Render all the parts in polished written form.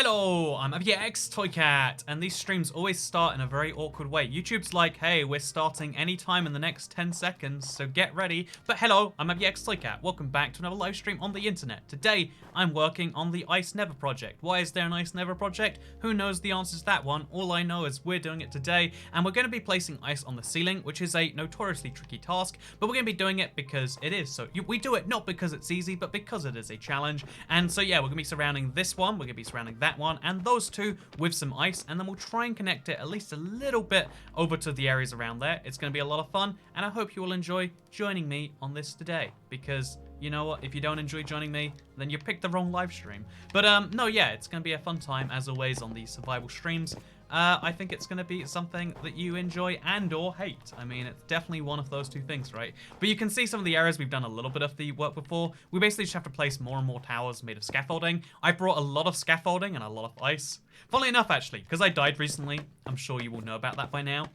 Hello, I'm X Toycat, and these streams always start in a very awkward way. YouTube's like, hey, we're starting anytime in the next 10 seconds, so get ready. But hello, I'm X Toycat. Welcome back to another live stream on the internet. Today, I'm working on the Ice Nether project. Why is there an Ice Nether project? Who knows the answer to that one? All I know is we're doing it today, and we're going to be placing ice on the ceiling, which is a notoriously tricky task, but we're going to be doing it because it is. So we do it not because it's easy, but because it is a challenge. And so yeah, we're going to be surrounding this one, we're going to be surrounding that one, and those two with some ice, and then we'll try and connect it at least a little bit over to the areas around there. It's going to be a lot of fun, and I hope you will enjoy joining me on this today, because you know what, if you don't enjoy joining me, then you picked the wrong live stream. But no, yeah, it's going to be a fun time as always on these survival streams. I think it's going to be something that you enjoy and or hate. I mean, it's definitely one of those two things, right? But you can see some of the areas we've done a little bit of the work before. We basically just have to place more and more towers made of scaffolding. I brought a lot of scaffolding and a lot of ice. Funnily enough, actually, because I died recently, I'm sure you will know about that by now.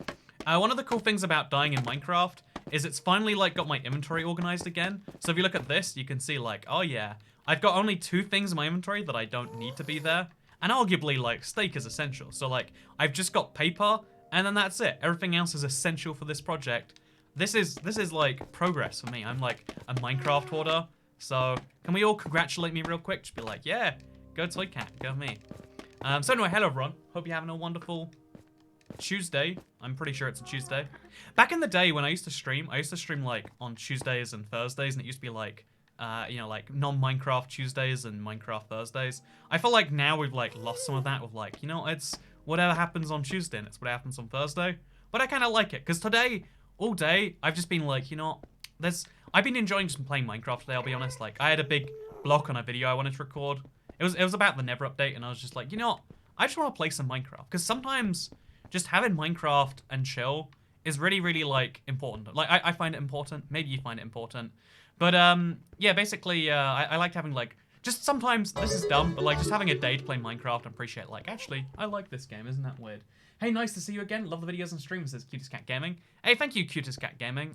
One of the cool things about dying in Minecraft is it's finally like got my inventory organized again. So if you look at this, you can see like, oh yeah, I've got only 2 things in my inventory that I don't need to be there. And arguably, like, steak is essential. So, like, I've just got paper, and then that's it. Everything else is essential for this project. This is like, progress for me. I'm, like, a Minecraft hoarder. So, can we all congratulate me real quick? Just be like, yeah, go Toycat, go me. So anyway, hello, everyone. Hope you're having a wonderful Tuesday. I'm pretty sure it's a Tuesday. Back in the day when I used to stream, like, on Tuesdays and Thursdays, and it used to be, like, you know, like non-Minecraft Tuesdays and Minecraft Thursdays. I feel like now we've like lost some of that with like, you know, it's whatever happens on Tuesday and it's what happens on Thursday. But I kind of like it because today, all day, I've just been like, you know, I've been enjoying just playing Minecraft today, I'll be honest. Like, I had a big block on a video I wanted to record. It was about the Nether update, and I was just like, you know what? I just want to play some Minecraft because sometimes just having Minecraft and chill is really, really like important. Like, I find it important. Maybe you find it important. But, yeah, basically, I liked having, like, just sometimes, this is dumb, but, like, just having a day to play Minecraft and appreciate, like, actually, I like this game, isn't that weird? Hey, nice to see you again. Love the videos and streams, says Cutest Cat Gaming. Hey, thank you, Cutest Cat Gaming.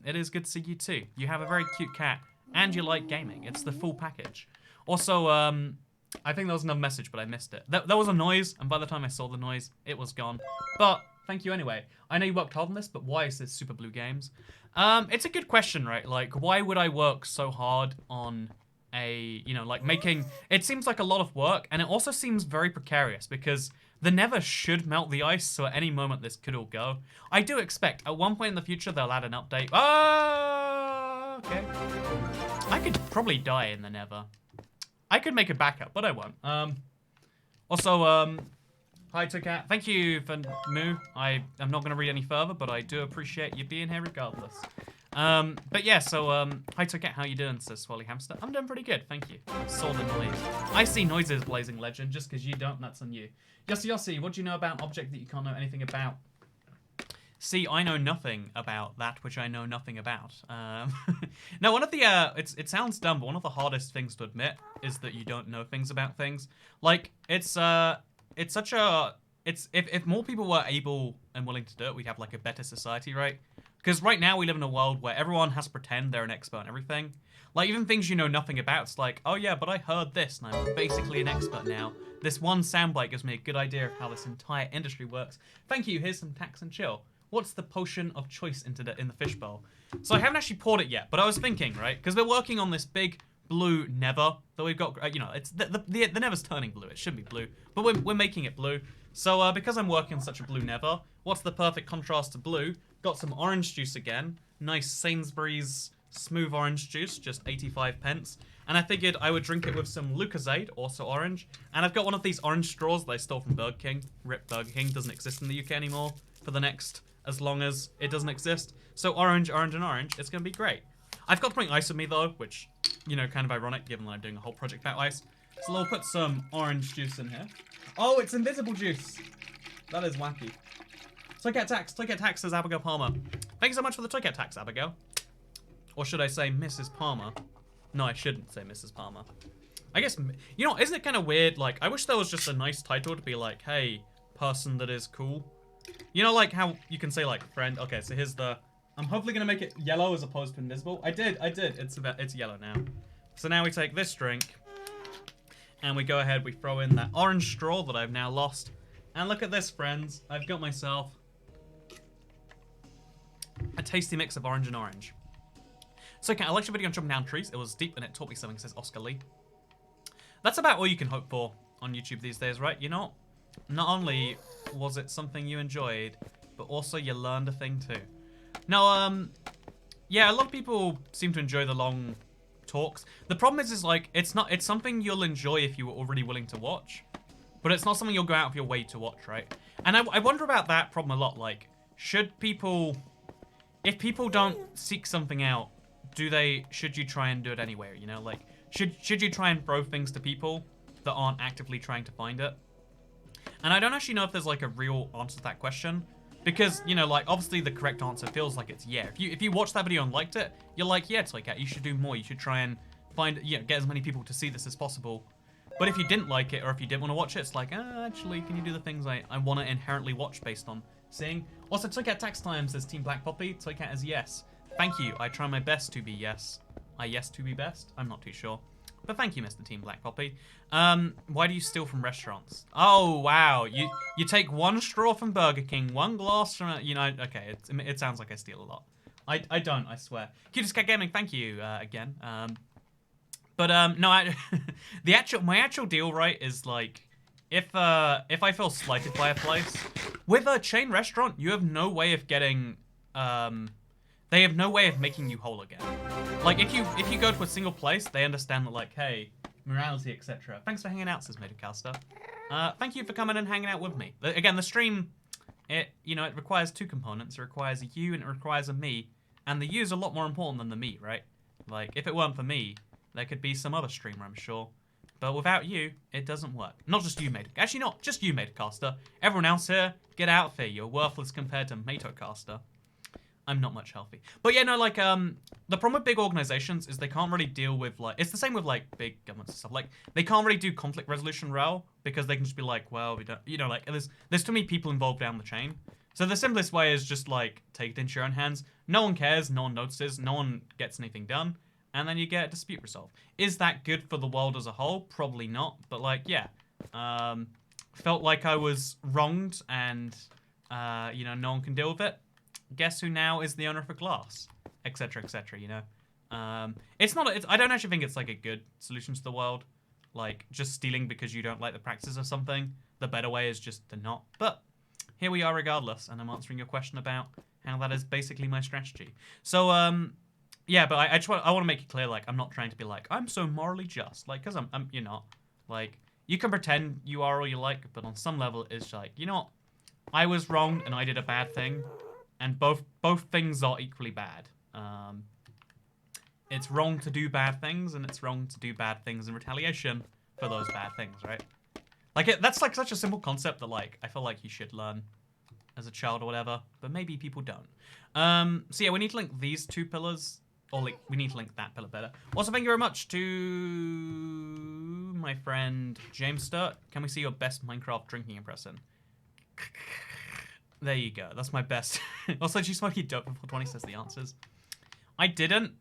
It is good to see you, too. You have a very cute cat, and you like gaming. It's the full package. Also, I think there was another message, but I missed it. There was a noise, and by the time I saw the noise, it was gone. But thank you anyway. I know you worked hard on this, but why is this Super Blue Games? It's a good question, right? Like, why would I work so hard on a, you know, like making, it seems like a lot of work, and it also seems very precarious because the Nether should melt the ice, so at any moment this could all go. I do expect, at one point in the future, they'll add an update. Oh, okay. I could probably die in the Nether. I could make a backup, but I won't. Also, hi, Toycat. Thank you for Moo. I'm not going to read any further, but I do appreciate you being here regardless. But yeah, so, hi, Toycat. How you doing, says Swally Hamster? I'm doing pretty good, thank you. I saw the noise. I see noises, Blazing Legend, just because you don't, that's on you. Yossi, what do you know about an object that you can't know anything about? See, I know nothing about that which I know nothing about. No, one of the, it sounds dumb, but one of the hardest things to admit is that you don't know things about things. Like, it's such a, if more people were able and willing to do it, we'd have like a better society, right? Because right now we live in a world where everyone has to pretend they're an expert in everything. Like, even things you know nothing about, it's like, oh yeah, but I heard this and I'm basically an expert now. This one soundbite gives me a good idea of how this entire industry works. Thank you, here's some tax and chill. What's the potion of choice in the fishbowl? So I haven't actually poured it yet, but I was thinking, right? Because we're working on this big blue Nether that we've got, you know, it's the Nether's turning blue. It should be blue, but we're making it blue. So because I'm working on such a blue Nether, what's the perfect contrast to blue? Got some orange juice again. Nice Sainsbury's smooth orange juice, just 85 pence. And I figured I would drink it with some Lucozade, also orange. And I've got one of these orange straws that I stole from Burger King. Rip Burger King, doesn't exist in the UK anymore for the next, as long as it doesn't exist. So orange, orange, and orange, it's gonna be great. I've got to bring ice with me though, which, you know, kind of ironic given that I'm doing a whole project about ice. So I'll put some orange juice in here. Oh, it's invisible juice. That is wacky. Toycat Tax, says Abigail Palmer. Thank you so much for the Toycat Tax, Abigail. Or should I say Mrs. Palmer? No, I shouldn't say Mrs. Palmer. I guess, you know, isn't it kind of weird? Like, I wish there was just a nice title to be like, hey, person that is cool. You know, like how you can say like friend. Okay, so here's the, I'm hopefully gonna make it yellow as opposed to invisible. I did. It's yellow now. So now we take this drink And we go ahead, we throw in that orange straw that I've now lost. And look at this, friends. I've got myself a tasty mix of orange and orange. So, okay, I liked your video on jumping down trees. It was deep and it taught me something, says Oscar Lee. That's about all you can hope for on YouTube these days, right? You know, not only was it something you enjoyed, but also you learned a thing too. Now, yeah, a lot of people seem to enjoy the long talks. The problem is like, it's something you'll enjoy if you were already willing to watch, but it's not something you'll go out of your way to watch, right? And I wonder about that problem a lot. Like, if people don't seek something out, should you try and do it anyway? You know, like, should you try and throw things to people that aren't actively trying to find it? And I don't actually know if there's like a real answer to that question, because, you know, like, obviously the correct answer feels like it's yeah. If you watched that video and liked it, you're like, yeah, Toycat, you should do more. You should try and find, you know, get as many people to see this as possible. But if you didn't like it, or if you didn't want to watch it, it's like, actually, can you do the things I want to inherently watch based on seeing? Also, Toycat Tax Time says Team Black Poppy. Toycat is yes. Thank you. I try my best to be yes. I yes to be best? I'm not too sure. But thank you, Mr. Team Black Poppy. Why do you steal from restaurants? Oh, wow. You take one straw from Burger King, one glass from, you know, okay, it sounds like I steal a lot. I don't, I swear. Cutest Cat Gaming, thank you again. No, my actual deal, right, is like, if I feel slighted by a place, with a chain restaurant, you have no way of getting, they have no way of making you whole again. Like, if you go to a single place, they understand that, like, hey, morality, etc. Thanks for hanging out, says Metacaster. Thank you for coming and hanging out with me. Again, the stream, it requires two components. It requires a you and it requires a me. And the you is a lot more important than the me, right? Like, if it weren't for me, there could be some other streamer, I'm sure. But without you, it doesn't work. Not just you, Metacaster. Actually, not just you, Metacaster. Everyone else here, get out of here. You're worthless compared to Metacaster. I'm not much healthy. But yeah, no, like, the problem with big organizations is they can't really deal with, like, it's the same with, like, big governments and stuff. Like, they can't really do conflict resolution well, because they can just be like, well, we don't, you know, like, there's too many people involved down the chain. So the simplest way is just, like, take it into your own hands. No one cares, no one notices, no one gets anything done, and then you get a dispute resolved. Is that good for the world as a whole? Probably not, but, like, yeah. Felt like I was wronged, and, you know, no one can deal with it. Guess who now is the owner of a glass, etc., etc. You know, I don't actually think it's like a good solution to the world, like just stealing because you don't like the practices of something. The better way is just to not. But here we are regardless, and I'm answering your question about how that is basically my strategy. So yeah, but I want to make it clear, like, I'm not trying to be like, I'm so morally just, like, because you're not. Like, you can pretend you are all you like, but on some level it's like, you know what, I was wrong and I did a bad thing. And both things are equally bad. It's wrong to do bad things, and it's wrong to do bad things in retaliation for those bad things, right? Like, that's like such a simple concept that, like, I feel like you should learn as a child or whatever, but maybe people don't. So yeah, we need to link these two pillars, or like, we need to link that pillar better. Also, thank you very much to my friend James Sturt. Can we see your best Minecraft drinking impression? There you go. That's my best. Also, did you smoke your dope before 20 says the answers? I didn't.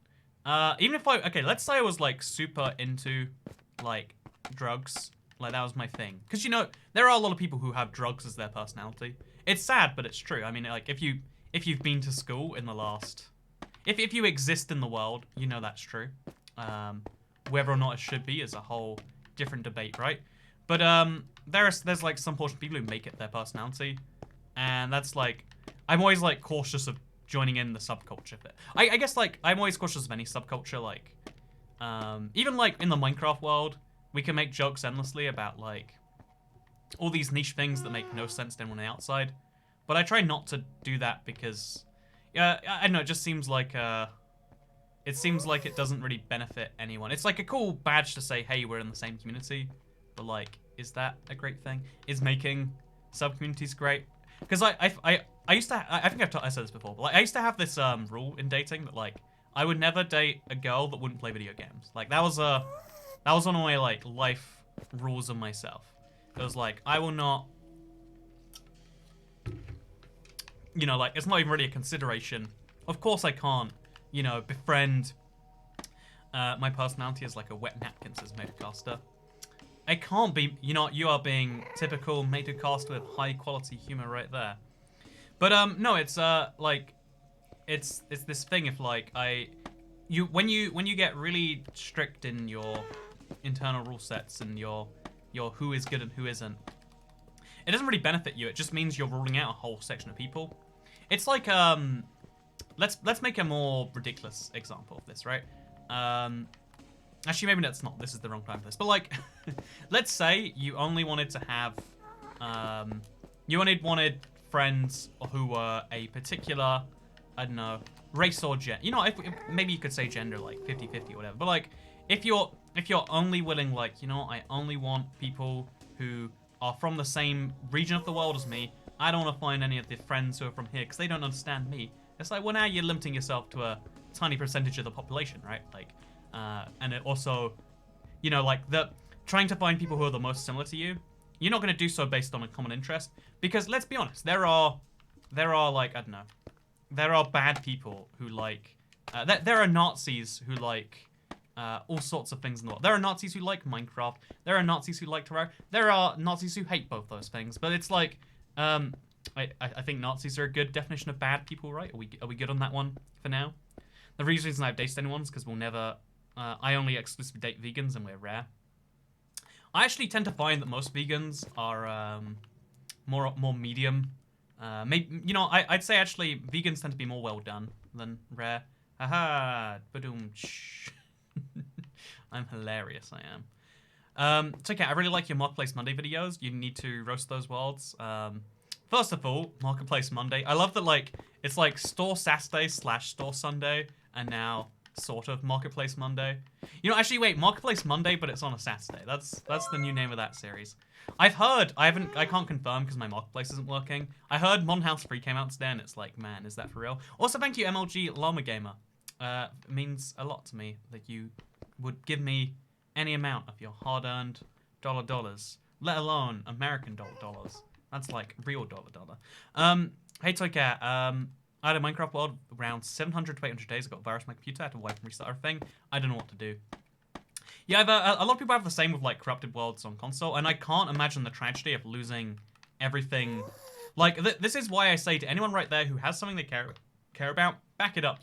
Even if okay, let's say I was, like, super into, like, drugs. Like, that was my thing. Because, you know, there are a lot of people who have drugs as their personality. It's sad, but it's true. I mean, like, if you've been to school in the last... If you exist in the world, you know that's true. Whether or not it should be is a whole different debate, right? But, there's, like, some portion of people who make it their personality. And that's, like, I'm always, like, cautious of joining in the subculture bit. I guess, like, I'm always cautious of any subculture, like, even, like, in the Minecraft world, we can make jokes endlessly about, like, all these niche things that make no sense to anyone on the outside. But I try not to do that because, I don't know, it just seems like, it doesn't really benefit anyone. It's, like, a cool badge to say, hey, we're in the same community. But, like, is that a great thing? Is making sub-communities great? Because I used to, I think I said this before, but, like, I used to have this rule in dating that, like, I would never date a girl that wouldn't play video games. Like, that was one of my, like, life rules of myself. It was like, I will not, you know, like, it's not even really a consideration. Of course I can't, you know, befriend my personality as, like, a wet napkin, says Metacaster. it can't be. You are being typical made to cast with high quality humor right there. But no, it's like it's this thing if like when you get really strict in your internal rule sets and your who is good and who isn't, it doesn't really benefit you. It just means you're ruling out a whole section of people. It's like let's make a more ridiculous example of this, right? Actually, maybe that's not. This is the wrong time for this. But like, let's say you only wanted to have you only wanted friends who were a particular, I don't know, race or gender. You know, if maybe you could say gender like 50-50 or whatever. But like, if you're only willing, like, I only want people who are from the same region of the world as me. I don't want to find any of the friends who are from here because they don't understand me. It's like, well, now you're limiting yourself to a tiny percentage of the population, right? Like, and it also, like trying to find people who are the most similar to you. You're not going to do so based on a common interest because let's be honest, there are like, I don't know, there are bad people who like, there are Nazis who like all sorts of things in the world. There are Nazis who like Minecraft. There are Nazis who like terror. There are Nazis who hate both those things. But it's like, I think Nazis are a good definition of bad people, right? Are we good on that one for now? The reason I've dated anyone is because we'll never. I only exclusively date vegans, and we're rare. I actually tend to find that most vegans are more medium. Maybe I'd say actually vegans tend to be more well done than rare. Haha, badoom. I'm hilarious, I am. It's okay, I really like your Marketplace Monday videos. You need to roast those worlds. First of all, Marketplace Monday. I love that, like, it's like Store Saturday / Store Sunday, and now sort of Marketplace Monday. Actually, wait, Marketplace Monday, but it's on a Saturday. That's the new name of that series. I've heard, I can't confirm because my Marketplace isn't working. I heard Mon House 3 came out today, and it's like, man, is that for real? Also, thank you, MLG Llama Gamer. It means a lot to me that you would give me any amount of your hard-earned dollars, let alone American dollars. That's like real dollar. Hey Toycat, I had a Minecraft world around 700 to 800 days. I got a virus on my computer. I had to wipe and restart everything. I don't know what to do. Yeah, a lot of people have the same with like corrupted worlds on console, and I can't imagine the tragedy of losing everything. Like this is why I say to anyone right there who has something they care about, back it up.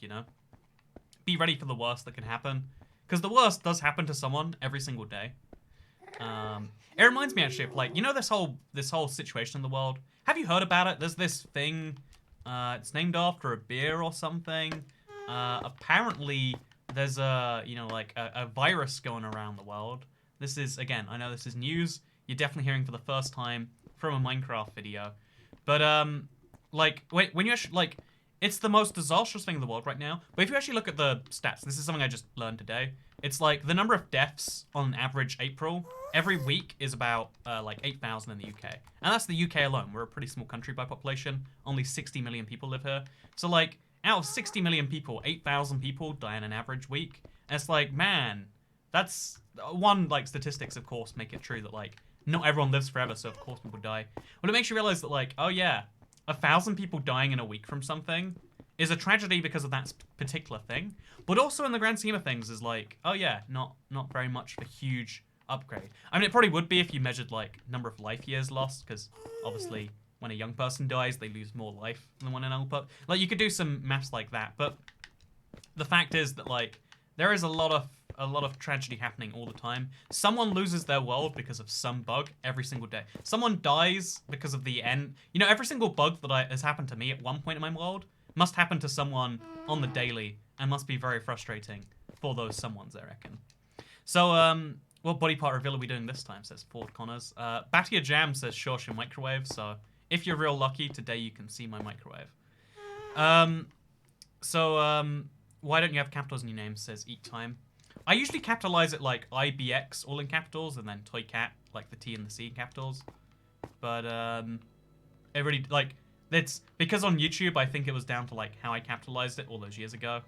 Be ready for the worst that can happen, because the worst does happen to someone every single day. It reminds me actually of like, this whole situation in the world. Have you heard about it? There's this thing, it's named after a beer or something. Apparently there's a virus going around the world. This is, again, I know this is news. You're definitely hearing for the first time from a Minecraft video. But, when you actually, like, it's the most disastrous thing in the world right now. But if you actually look at the stats, this is something I just learned today. It's like the number of deaths on average April every week is about like 8,000 in the UK. And that's the UK alone. We're a pretty small country by population. Only 60 million people live here. So like out of 60 million people, 8,000 people die in an average week. And it's like, man, that's one, like statistics of course make it true that like not everyone lives forever. So of course people die. But it makes you realize that like, oh yeah, 1,000 people dying in a week from something is a tragedy because of that particular thing, but also in the grand scheme of things is like, oh yeah, not very much of a huge upgrade. I mean, it probably would be if you measured like number of life years lost, because obviously when a young person dies, they lose more life than when an old person. Like you could do some maths like that, but the fact is that like there is a lot of tragedy happening all the time. Someone loses their world because of some bug every single day. Someone dies because of the end. Every single bug that has happened to me at one point in my world must happen to someone on the daily and must be very frustrating for those someones, I reckon. So, what body part reveal are we doing this time, says Ford Connors. Batia Jam says Shosh your microwave, so if you're real lucky, today you can see my microwave. Why don't you have capitals in your name, says Eat Time. I usually capitalize it like IBX, all in capitals, and then Toycat, like the T and the C in capitals. But, it really, like, it's because on YouTube, I think it was down to like how I capitalized it all those years ago.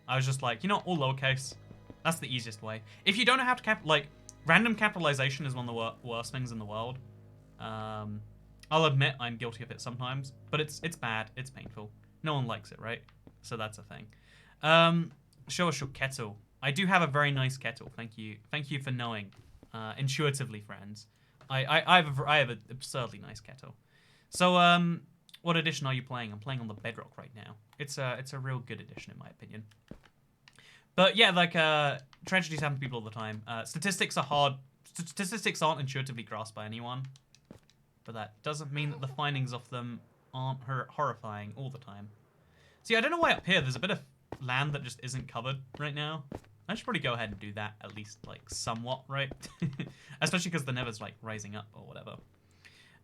I was just like, all lowercase. That's the easiest way. If you don't know how to random capitalization is one of the worst things in the world. I'll admit I'm guilty of it sometimes, but it's bad. It's painful. No one likes it, right? So that's a thing. Show us your kettle. I do have a very nice kettle. Thank you for knowing. intuitively friends. I have an absurdly nice kettle. So, what edition are you playing? I'm playing on the Bedrock right now. It's a real good edition in my opinion. But yeah, like, tragedies happen to people all the time. Statistics are hard. Statistics aren't intuitively grasped by anyone. But that doesn't mean that the findings of them aren't horrifying all the time. See, I don't know why up here there's a bit of land that just isn't covered right now. I should probably go ahead and do that at least, like, somewhat, right? Especially because the Nether's, like, rising up or whatever.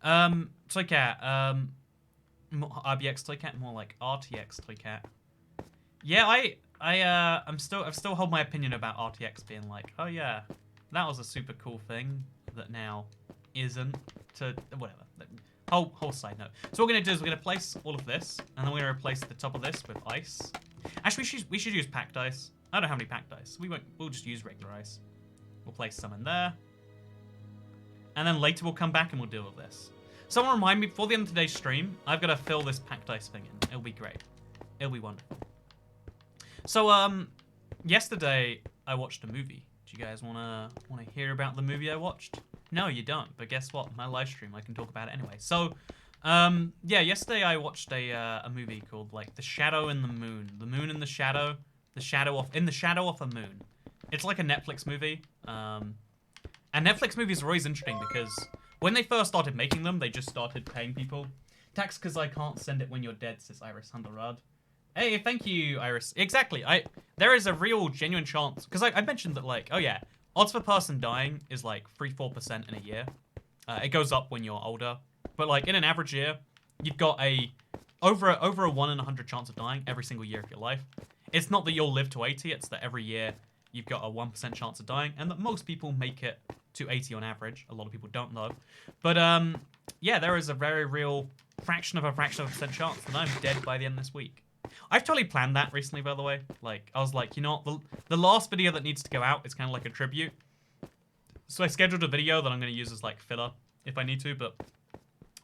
Toycat, RBX Toycat, more like RTX Toycat. Yeah, I've still hold my opinion about RTX being like, oh yeah, that was a super cool thing that now isn't, to whatever. Whole side note. So what we're gonna do is we're gonna place all of this, and then we're gonna replace the top of this with ice. Actually, we should use packed ice. I don't have any packed ice. We'll just use regular ice. We'll place some in there, and then later we'll come back and we'll deal with this. Someone remind me before the end of today's stream. I've got to fill this packed ice thing in. It'll be great. It'll be wonderful. So yesterday I watched a movie. Do you guys wanna hear about the movie I watched? No, you don't. But guess what? My live stream, I can talk about it anyway. So, yeah, yesterday I watched a movie called like The Shadow in the Moon. The Moon in the Shadow. In the Shadow of a Moon. It's like a Netflix movie. And Netflix movies are always interesting because when they first started making them, they just started paying people. Tax because I can't send it when you're dead, says Iris Hunderad. Hey, thank you, Iris. Exactly. There is a real, genuine chance because I mentioned that, like, oh yeah, odds of a person dying is like 3-4% in a year. It goes up when you're older, but like in an average year, you've got over a 1 in 100 chance of dying every single year of your life. It's not that you'll live to 80; it's that every year you've got a 1% chance of dying, and that most people make it to 80 on average. A lot of people don't though. But yeah, there is a very real fraction of a percent chance that I'm dead by the end of this week. I've totally planned that recently, by the way. Like, I was like, you know what, the last video that needs to go out is kind of like a tribute. So I scheduled a video that I'm going to use as like filler if I need to, but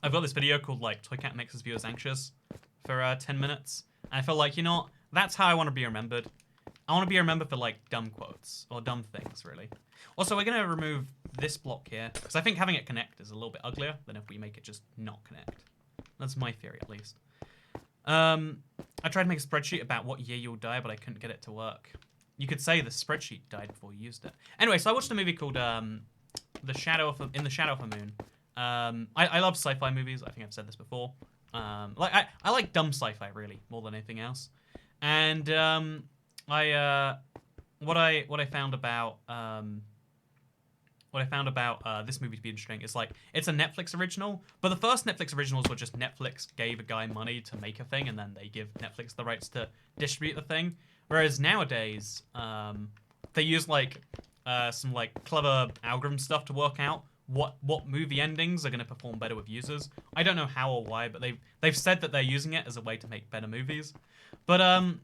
I've got this video called like Toycat makes his viewers anxious for 10 minutes. And I felt like, you know what, that's how I want to be remembered. I want to be remembered for like dumb quotes or dumb things, really. Also, we're going to remove this block here because I think having it connect is a little bit uglier than if we make it just not connect. That's my theory, at least. I tried to make a spreadsheet about what year you'll die, but I couldn't get it to work. You could say the spreadsheet died before you used it. Anyway, so I watched a movie called In the Shadow of a Moon. I love sci-fi movies. I think I've said this before. Like I like dumb sci-fi really more than anything else. And what I found about this movie to be interesting is like it's a Netflix original, but the first Netflix originals were just Netflix gave a guy money to make a thing and then they give Netflix the rights to distribute the thing. Whereas nowadays, they use like some like clever algorithm stuff to work out what movie endings are going to perform better with users. I don't know how or why, but they've said that they're using it as a way to make better movies. But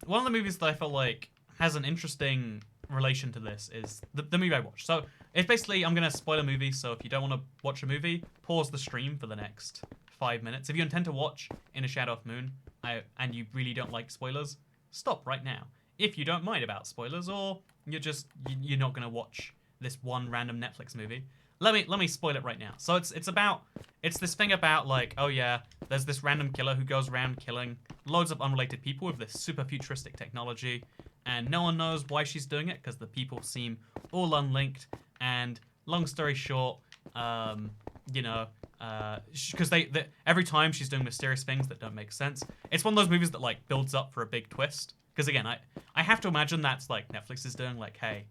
one of the movies that I feel like has an interesting relation to this is the movie I watched. So it's basically, I'm going to spoil a movie, so if you don't want to watch a movie, pause the stream for the next 5 minutes. If you intend to watch In a Shadow of Moon and you really don't like spoilers, stop right now. If you don't mind about spoilers, or you're not going to watch this one random Netflix movie, let me spoil it right now. So it's this thing about like, oh yeah, there's this random killer who goes around killing loads of unrelated people with this super futuristic technology, and no one knows why she's doing it because the people seem all unlinked. And long story short, you know, because every time she's doing mysterious things that don't make sense. It's one of those movies that like builds up for a big twist. Because again, I have to imagine that's like Netflix is doing, like, hey,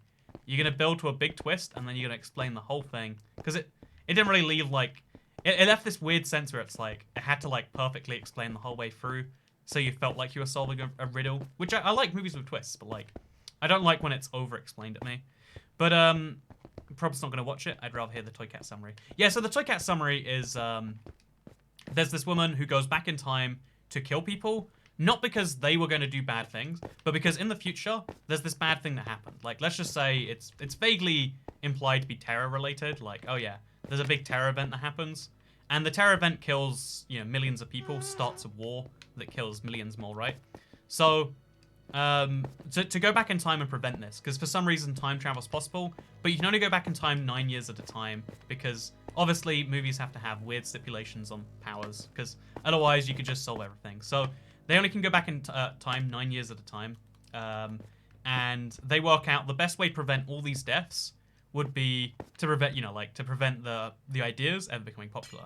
you're gonna build to a big twist and then you're gonna explain the whole thing. Because it didn't really leave like it left this weird sense where it's like it had to like perfectly explain the whole way through, so you felt like you were solving a riddle. Which I like movies with twists, but like I don't like when it's over explained at me. But probably not gonna watch it. I'd rather hear the Toycat summary. Yeah, so the Toycat summary is there's this woman who goes back in time to kill people. Not because they were going to do bad things, but because in the future, there's this bad thing that happened. Like, let's just say it's vaguely implied to be terror-related. Like, oh yeah, there's a big terror event that happens. And the terror event kills, you know, millions of people, starts a war that kills millions more, right? So, to go back in time and prevent this, because for some reason time travel is possible, but you can only go back in time 9 years at a time, because obviously movies have to have weird stipulations on powers, because otherwise you could just solve everything. So they only can go back in time 9 years at a time, and they work out the best way to prevent all these deaths would be to prevent, to prevent the ideas ever becoming popular.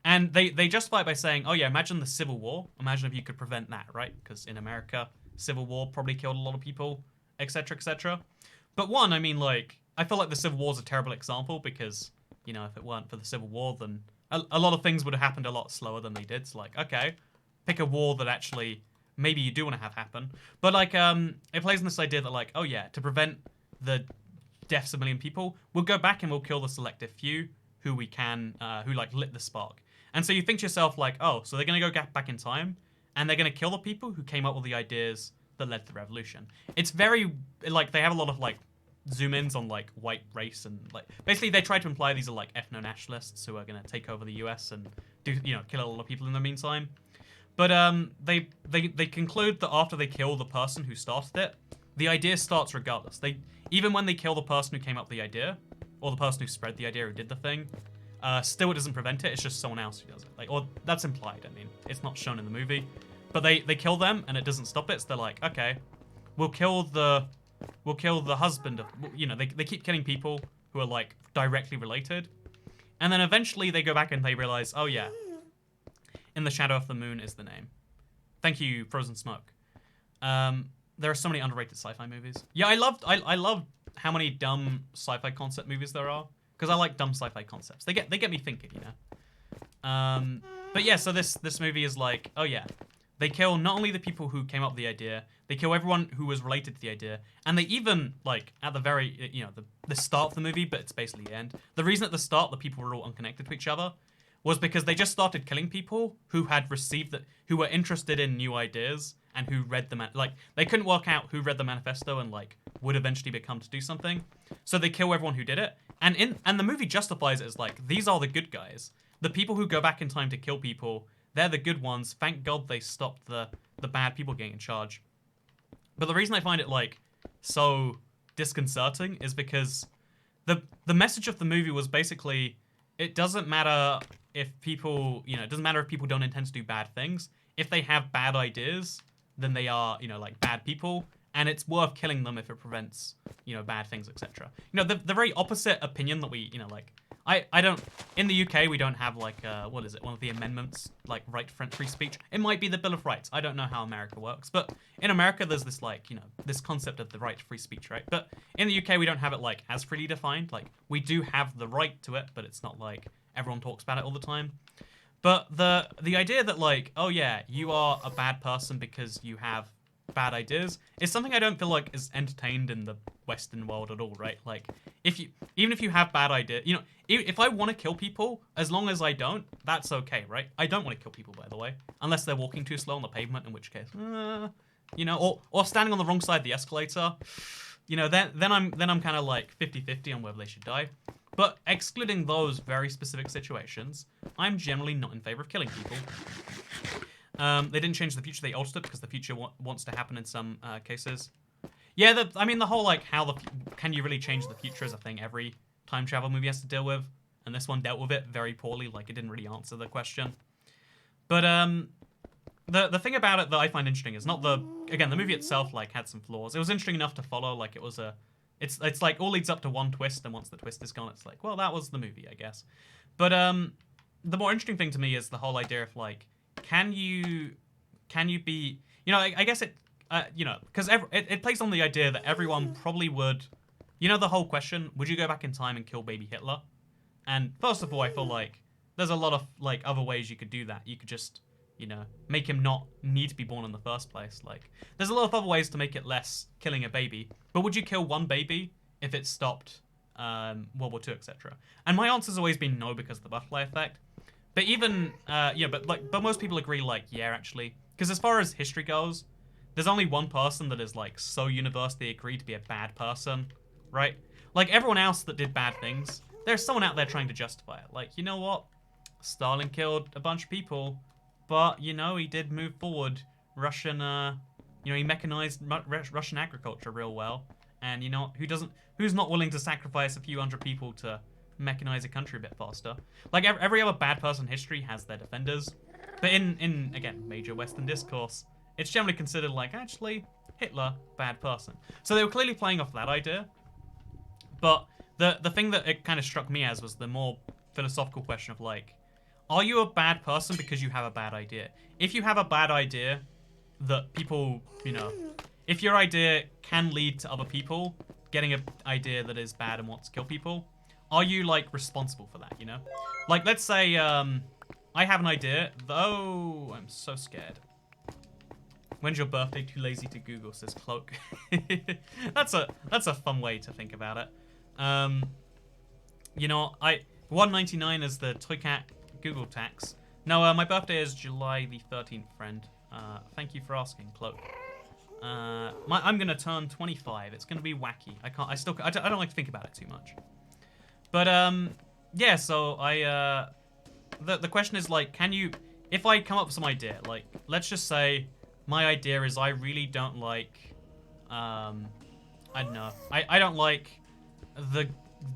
And they justify it by saying, oh yeah, imagine the Civil War. Imagine if you could prevent that, right? Because in America, Civil War probably killed a lot of people, etc., etc. But one, I mean, I feel like the Civil War is a terrible example because, if it weren't for the Civil War, then a lot of things would have happened a lot slower than they did. So okay, pick a war that actually maybe you do want to have happen. But it plays on this idea that oh yeah, to prevent the deaths of a million people, we'll go back and we'll kill the selective few who we can, who lit the spark. And so you think to yourself oh, so they're going to go back in time and they're going to kill the people who came up with the ideas that led to the revolution. It's very, they have a lot of, zoom-ins on, white race and, basically they try to imply these are, ethno-nationalists who are going to take over the US and do, kill a lot of people in the meantime. But, they conclude that after they kill the person who started it, the idea starts regardless. Even when they kill the person who came up with the idea, or the person who spread the idea who did the thing, still it doesn't prevent it, it's just someone else who does it. Or that's implied, I mean, it's not shown in the movie. But they kill them and it doesn't stop it, so they're okay, we'll kill the husband of, they keep killing people who are directly related. And then eventually they go back and they realize, oh yeah, In the Shadow of the Moon is the name. Thank you, Frozen Smoke. There are so many underrated sci-fi movies. Yeah, I love how many dumb sci-fi concept movies there are, because I like dumb sci-fi concepts. They get me thinking, But yeah, so this movie is oh yeah, they kill not only the people who came up with the idea, they kill everyone who was related to the idea, and they even at the very the start of the movie, but it's basically the end. The reason at the start the people were all unconnected to each other was because they just started killing people who had received who were interested in new ideas and who read the they couldn't work out who read the manifesto and would eventually become to do something. So they kill everyone who did it. And the movie justifies it as these are the good guys. The people who go back in time to kill people, they're the good ones. Thank God they stopped the bad people getting in charge. But the reason I find it so disconcerting is because the message of the movie was basically, it doesn't matter if people, it doesn't matter if people don't intend to do bad things. If they have bad ideas, then they are, bad people, and it's worth killing them if it prevents, bad things, etc. The very opposite opinion that we, I don't, in the UK, we don't have, what is it, one of the amendments, right to free speech. It might be the Bill of Rights. I don't know how America works, but in America, there's this, this concept of the right to free speech, right? But in the UK, we don't have it, as freely defined. We do have the right to it, but it's not everyone talks about it all the time. But the idea that oh yeah, you are a bad person because you have bad ideas is something I don't feel is entertained in the Western world at all, right? Even if you have bad ideas, if I want to kill people, as long as I don't, that's okay, right? I don't want to kill people, by the way, unless they're walking too slow on the pavement, in which case, or standing on the wrong side of the escalator, then I'm kind of 50-50 on whether they should die. But excluding those very specific situations, I'm generally not in favor of killing people. They didn't change the future, they altered it because the future wants to happen in some cases. Yeah, the whole can you really change the future is a thing every time travel movie has to deal with, and this one dealt with it very poorly, it didn't really answer the question. But the thing about it that I find interesting is not the movie itself had some flaws. It was interesting enough to follow, it was a... It's all leads up to one twist, and once the twist is gone, it's well, that was the movie, I guess. But the more interesting thing to me is the whole idea of can you be, I guess it, because it plays on the idea that everyone probably would, the whole question, would you go back in time and kill baby Hitler? And first of all, I feel there's a lot of other ways you could do that. You could just, make him not need to be born in the first place. There's a lot of other ways to make it less killing a baby. But would you kill one baby if it stopped World War II, etc.? And my answer's always been no, because of the butterfly effect. But even, but most people agree, yeah, actually. Because as far as history goes, there's only one person that is, so universally agreed to be a bad person, right? Everyone else that did bad things, there's someone out there trying to justify it. You know what? Stalin killed a bunch of people, but, he did move forward Russian You know, he mechanized Russian agriculture real well. And you know, who's not willing to sacrifice a few hundred people to mechanize a country a bit faster? Like every other bad person in history has their defenders. But in again, major Western discourse, it's generally considered like, actually, Hitler, bad person. So they were clearly playing off that idea. But the thing that it kind of struck me as was the more philosophical question of like, are you a bad person because you have a bad idea? If you have a bad idea that people, you know, if your idea can lead to other people getting an idea that is bad and wants to kill people, are you like responsible for that, you know? Like, let's say I have an idea, though I'm so scared. When's your birthday? Too lazy to Google, says Cloak. That's a fun way to think about it. You know, 199 is the Toycat Google tax. No, my birthday is July the 13th, friend. Thank you for asking, Cloak. I'm gonna turn 25. It's gonna be wacky. I don't like to think about it too much. But yeah. So the question is like, can you? If I come up with some idea, like let's just say my idea is I really don't like, I don't know. I don't like the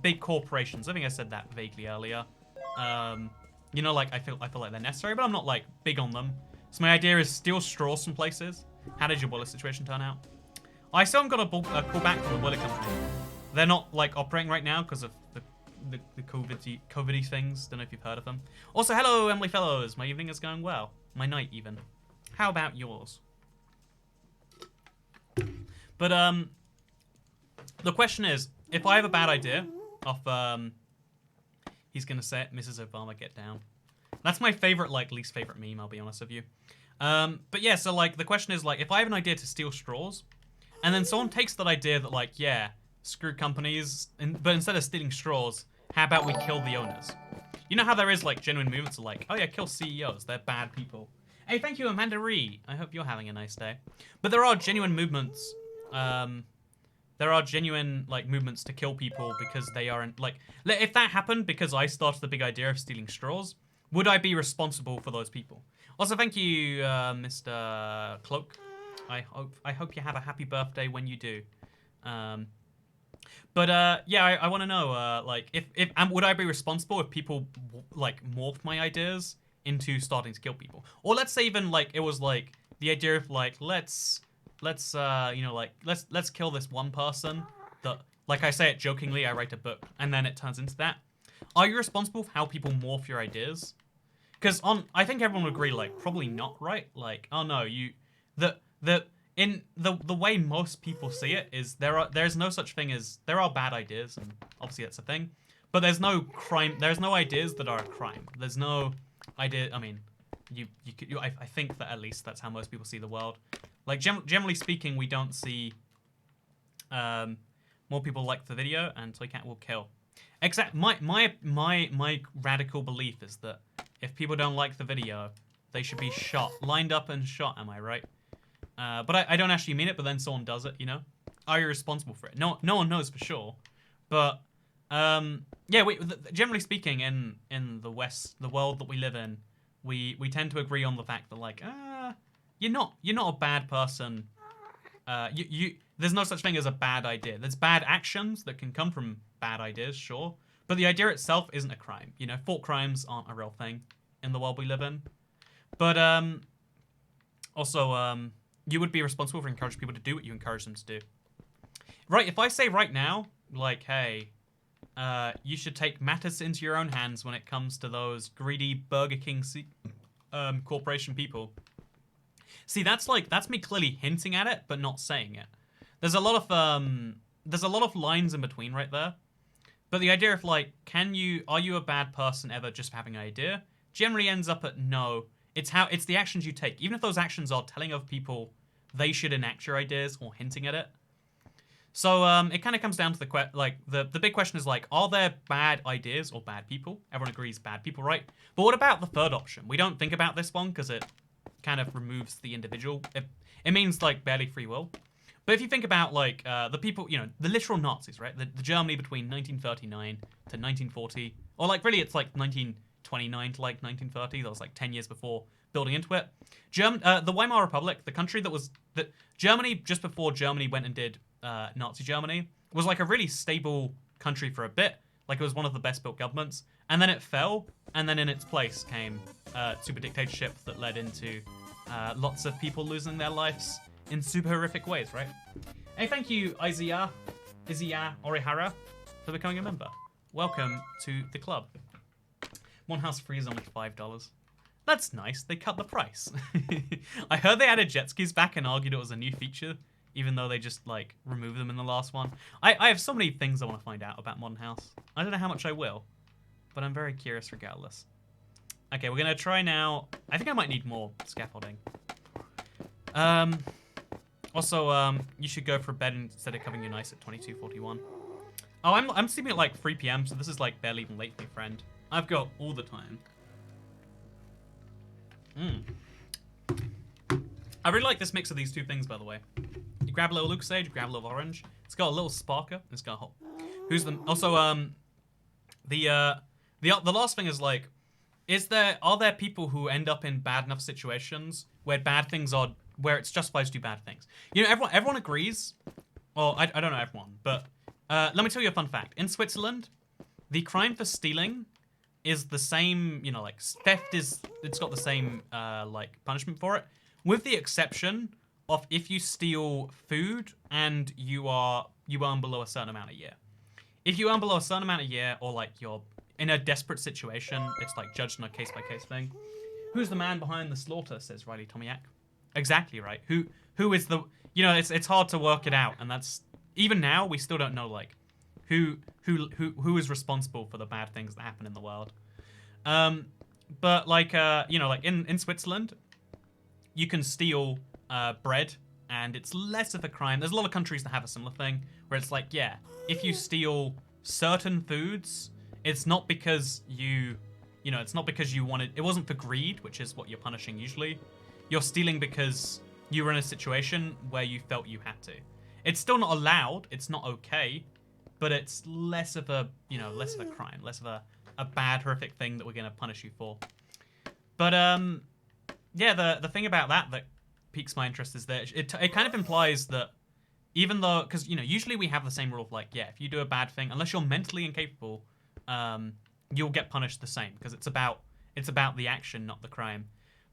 big corporations. I think I said that vaguely earlier. You know, like I feel like they're necessary, but I'm not like big on them. So my idea is steal straws from places. How did your bullet situation turn out? I still haven't got a call back from the bullet company. They're not like operating right now because of the COVID-y things. Don't know if you've heard of them. Also, hello, Emily Fellows. My evening is going well. My night even. How about yours? But the question is, if I have a bad idea of he's gonna say it, Mrs. Obama, get down. That's my favorite, like, least favorite meme, I'll be honest with you. But yeah, so, like, the question is, like, if I have an idea to steal straws, and then someone takes that idea that, like, yeah, screw companies, but instead of stealing straws, how about we kill the owners? You know how there is, like, genuine movements of, like, oh yeah, kill CEOs, they're bad people. Hey, thank you, Amanda Ree. I hope you're having a nice day. But there are genuine movements, there are genuine, like, movements to kill people because they aren't, like, if that happened because I started the big idea of stealing straws, would I be responsible for those people? Also, thank you, Mr. Cloak. I hope you have a happy birthday when you do. But yeah, I want to know, like, if would I be responsible if people like morphed my ideas into starting to kill people? Or let's say even like it was like the idea of like let's you know, like let's kill this one person that, like I say it jokingly, I write a book and then it turns into that. Are you responsible for how people morph your ideas? Because I think everyone would agree, like, probably not, right? Like, oh no, in the way most people see it is there's no such thing as, there are bad ideas, and obviously that's a thing, but there's no crime, there's no ideas that are a crime. There's no idea, I mean, I think that at least that's how most people see the world. Like, generally speaking, we don't see more people like the video, and Toycat will kill. My radical belief is that if people don't like the video, they should be shot. Lined up and shot, am I right? But I don't actually mean it, but then someone does it, you know? Are you responsible for it? No one knows for sure. But, yeah, generally speaking, in the West, the world that we live in, we tend to agree on the fact that, like, you're not a bad person. There's no such thing as a bad idea. There's bad actions that can come from bad ideas, sure. But the idea itself isn't a crime. You know, thought crimes aren't a real thing in the world we live in. But also, you would be responsible for encouraging people to do what you encourage them to do. Right, if I say right now, like, hey, you should take matters into your own hands when it comes to those greedy Burger King corporation people. See, that's me clearly hinting at it, but not saying it. There's a lot of lines in between right there. But the idea of, like, are you a bad person ever just for having an idea? Generally ends up at no. It's the actions you take. Even if those actions are telling other people they should enact your ideas or hinting at it. So, it kind of comes down to the big question is, like, are there bad ideas or bad people? Everyone agrees bad people, right? But what about the third option? We don't think about this one because it kind of removes the individual. It means, like, barely free will. But if you think about, like, the people, you know, the literal Nazis, right? The Germany between 1939 to 1940, or, like, really it's, like, 1929 to, like, 1930. That was, like, 10 years before building into it. The Weimar Republic, the country that was that Germany, just before Germany went and did Nazi Germany, was like a really stable country for a bit. Like it was one of the best built governments, and then it fell, and then in its place came super dictatorship that led into lots of people losing their lives in super horrific ways, right? Hey, thank you, Izia Orihara, for becoming a member. Welcome to the club. One house free is only $5. That's nice. They cut the price. I heard they added jet skis back and argued it was a new feature, even though they just like removed them in the last one. I have so many things I want to find out about Modern House. I don't know how much I will, but I'm very curious regardless. Okay, we're gonna try now. I think I might need more scaffolding. Also, you should go for bed instead of covering your nice at 22:41. Oh, I'm sleeping at like 3 p.m. so this is like barely even late for me, friend. I've got all the time. I really like this mix of these two things, by the way. You grab a little Lucasade, you grab a little orange. It's got a little sparker. It's got a hot. Who's the also the last thing is like, are there people who end up in bad enough situations where bad things are where it's justified to do bad things? You know, everyone agrees. Well, I don't know everyone, but let me tell you a fun fact. In Switzerland, the crime for stealing is the same, you know, like theft it's got the same like punishment for it, with the exception of if you steal food and you earn below a certain amount a year. If you earn below a certain amount a year, or like you're in a desperate situation, it's like judged on a case by case thing. Who's the man behind the slaughter? Says Riley Tomiak. Exactly right. Who is the, you know, it's hard to work it out, and that's even now we still don't know like who is responsible for the bad things that happen in the world. But like you know, like in Switzerland, you can steal bread and it's less of a crime. There's a lot of countries that have a similar thing where it's like, yeah, if you steal certain foods, it's not because it's not because you wanted, it wasn't for greed, which is what you're punishing usually. You're stealing because you were in a situation where you felt you had to. It's still not allowed, it's not okay, but it's less of a, you know, less of a crime, less of a bad, horrific thing that we're going to punish you for. But, yeah, the thing about that piques my interest is that it kind of implies that even though, because, you know, usually we have the same rule of like, yeah, if you do a bad thing, unless you're mentally incapable, you'll get punished the same, because it's about the action, not the crime.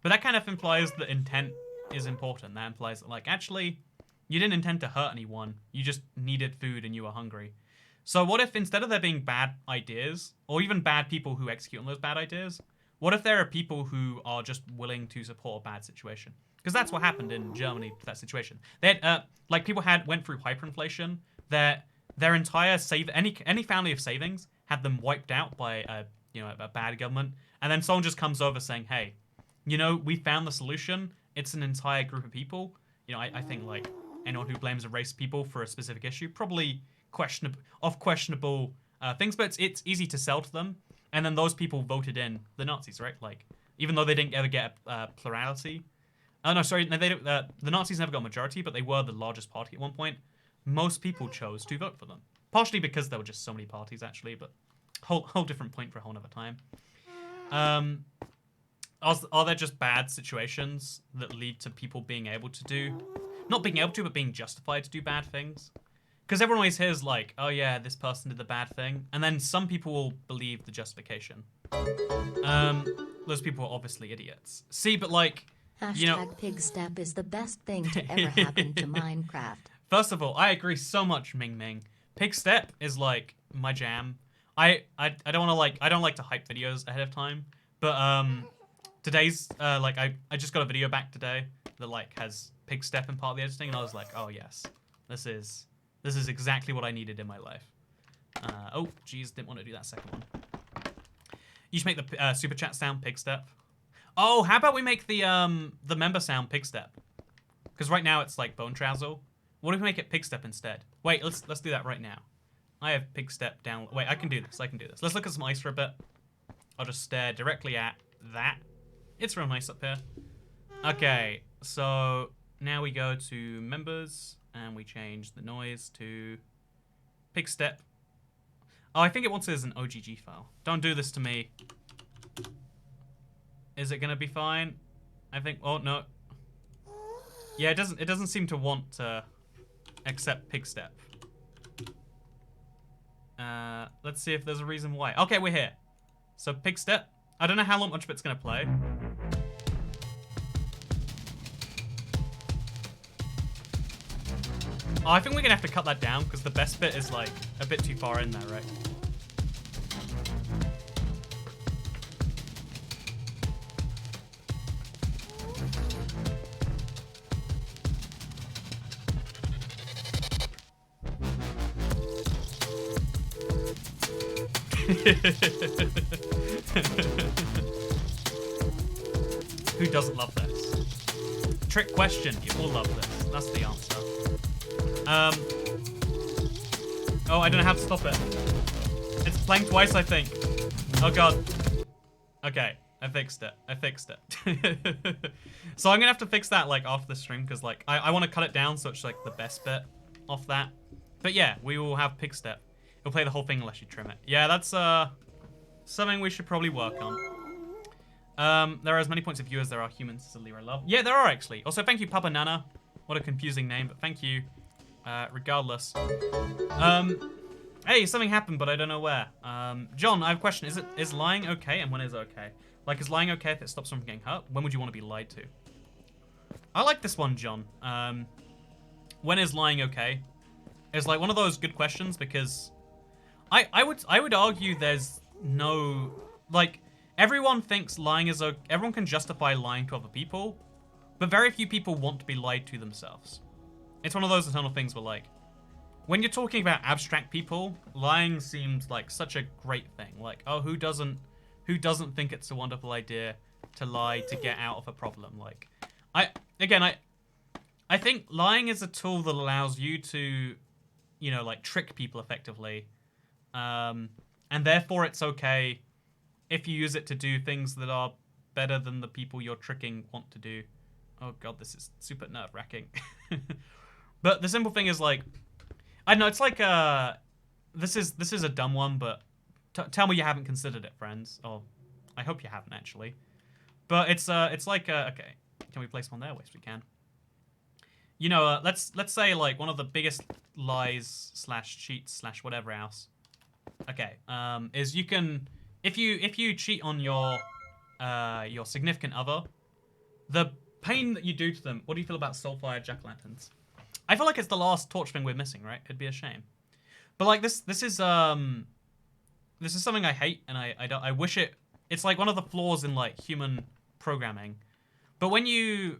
But that kind of implies that intent is important. That implies that, like, actually, you didn't intend to hurt anyone. You just needed food and you were hungry. So what if instead of there being bad ideas, or even bad people who execute on those bad ideas, what if there are people who are just willing to support a bad situation? Because that's what happened in Germany, that situation. They had, like, people went through hyperinflation. Their entire any family of savings had them wiped out by a bad government. And then someone just comes over saying, hey, you know, we found the solution. It's an entire group of people. You know, I think, like, anyone who blames a race of people for a specific issue, probably questionable things, but it's easy to sell to them. And then those people voted in the Nazis, right? Like, even though they didn't ever get a plurality. Oh, no, sorry. The Nazis never got a majority, but they were the largest party at one point. Most people chose to vote for them. Partially because there were just so many parties, actually, but whole different point for a whole other time. Are there just bad situations that lead to people being able to do... Not being able to, but being justified to do bad things? Because everyone always hears, like, oh yeah, this person did the bad thing. And then some people will believe the justification. Those people are obviously idiots. See, but like, you know... #pigstep is the best thing to ever happen to Minecraft. First of all, I agree so much, Ming Ming. Pigstep is like my jam. I don't like to hype videos ahead of time, but today's like I just got a video back today that like has Pigstep in part of the editing, and I was like, oh yes, this is exactly what I needed in my life. Oh geez, didn't want to do that second one. You should make the super chat sound Pigstep. Oh, how about we make the member sound Pigstep? Because right now it's like Bone Trouser. What if we make it Pigstep instead? Wait, let's do that right now. I have Pigstep down. Wait, I can do this. Let's look at some ice for a bit. I'll just stare directly at that. It's real nice up here. Okay, so now we go to members and we change the noise to Pigstep. Oh, I think it wants it as an OGG file. Don't do this to me. Is it gonna be fine? I think. Oh no. Yeah, it doesn't seem to want to accept pig step. Let's see if there's a reason why. Okay, we're here. So pig step. I don't know how much of it's gonna play. Oh, I think we're gonna have to cut that down because the best bit is like a bit too far in there, right? Who doesn't love this? Trick question. You all love this. That's the answer. Oh, I don't know how to stop it. It's playing twice, I think. Oh god. Okay, I fixed it. I fixed it. So I'm gonna have to fix that like after the stream because like I want to cut it down so it's like the best bit off that. But yeah, we will have pig step. It'll play the whole thing unless you trim it. Yeah, that's something we should probably work on. There are as many points of view as there are humans, says Leroy Love. Yeah, there are actually. Also, thank you, Papa Nana. What a confusing name, but thank you. Regardless. Hey, something happened, but I don't know where. John, I have a question. Is lying okay, and when is it okay? Like, is lying okay if it stops someone from getting hurt? When would you want to be lied to? I like this one, John. When is lying okay? It's like one of those good questions because I would argue there's no, like, everyone thinks lying is okay. Everyone can justify lying to other people, but very few people want to be lied to themselves. It's one of those eternal things where, like, when you're talking about abstract people, lying seems like such a great thing. Like, oh, who doesn't think it's a wonderful idea to lie to get out of a problem? Like, I think lying is a tool that allows you to, you know, like, trick people effectively. And therefore it's okay if you use it to do things that are better than the people you're tricking want to do. Oh god, this is super nerve-wracking. But the simple thing is, like, I don't know, it's like, this is a dumb one, but tell me you haven't considered it, friends. Or, I hope you haven't, actually. But it's like, okay, can we place one there? Yes, we can. You know, let's say, like, one of the biggest lies slash cheats slash whatever else. Okay, is you can, if you cheat on your significant other, the pain that you do to them, what do you feel about soul-fired jack-o'-lanterns? I feel like it's the last torch thing we're missing, right? It'd be a shame. But like this is something I hate, and I wish it's like one of the flaws in like human programming. But when you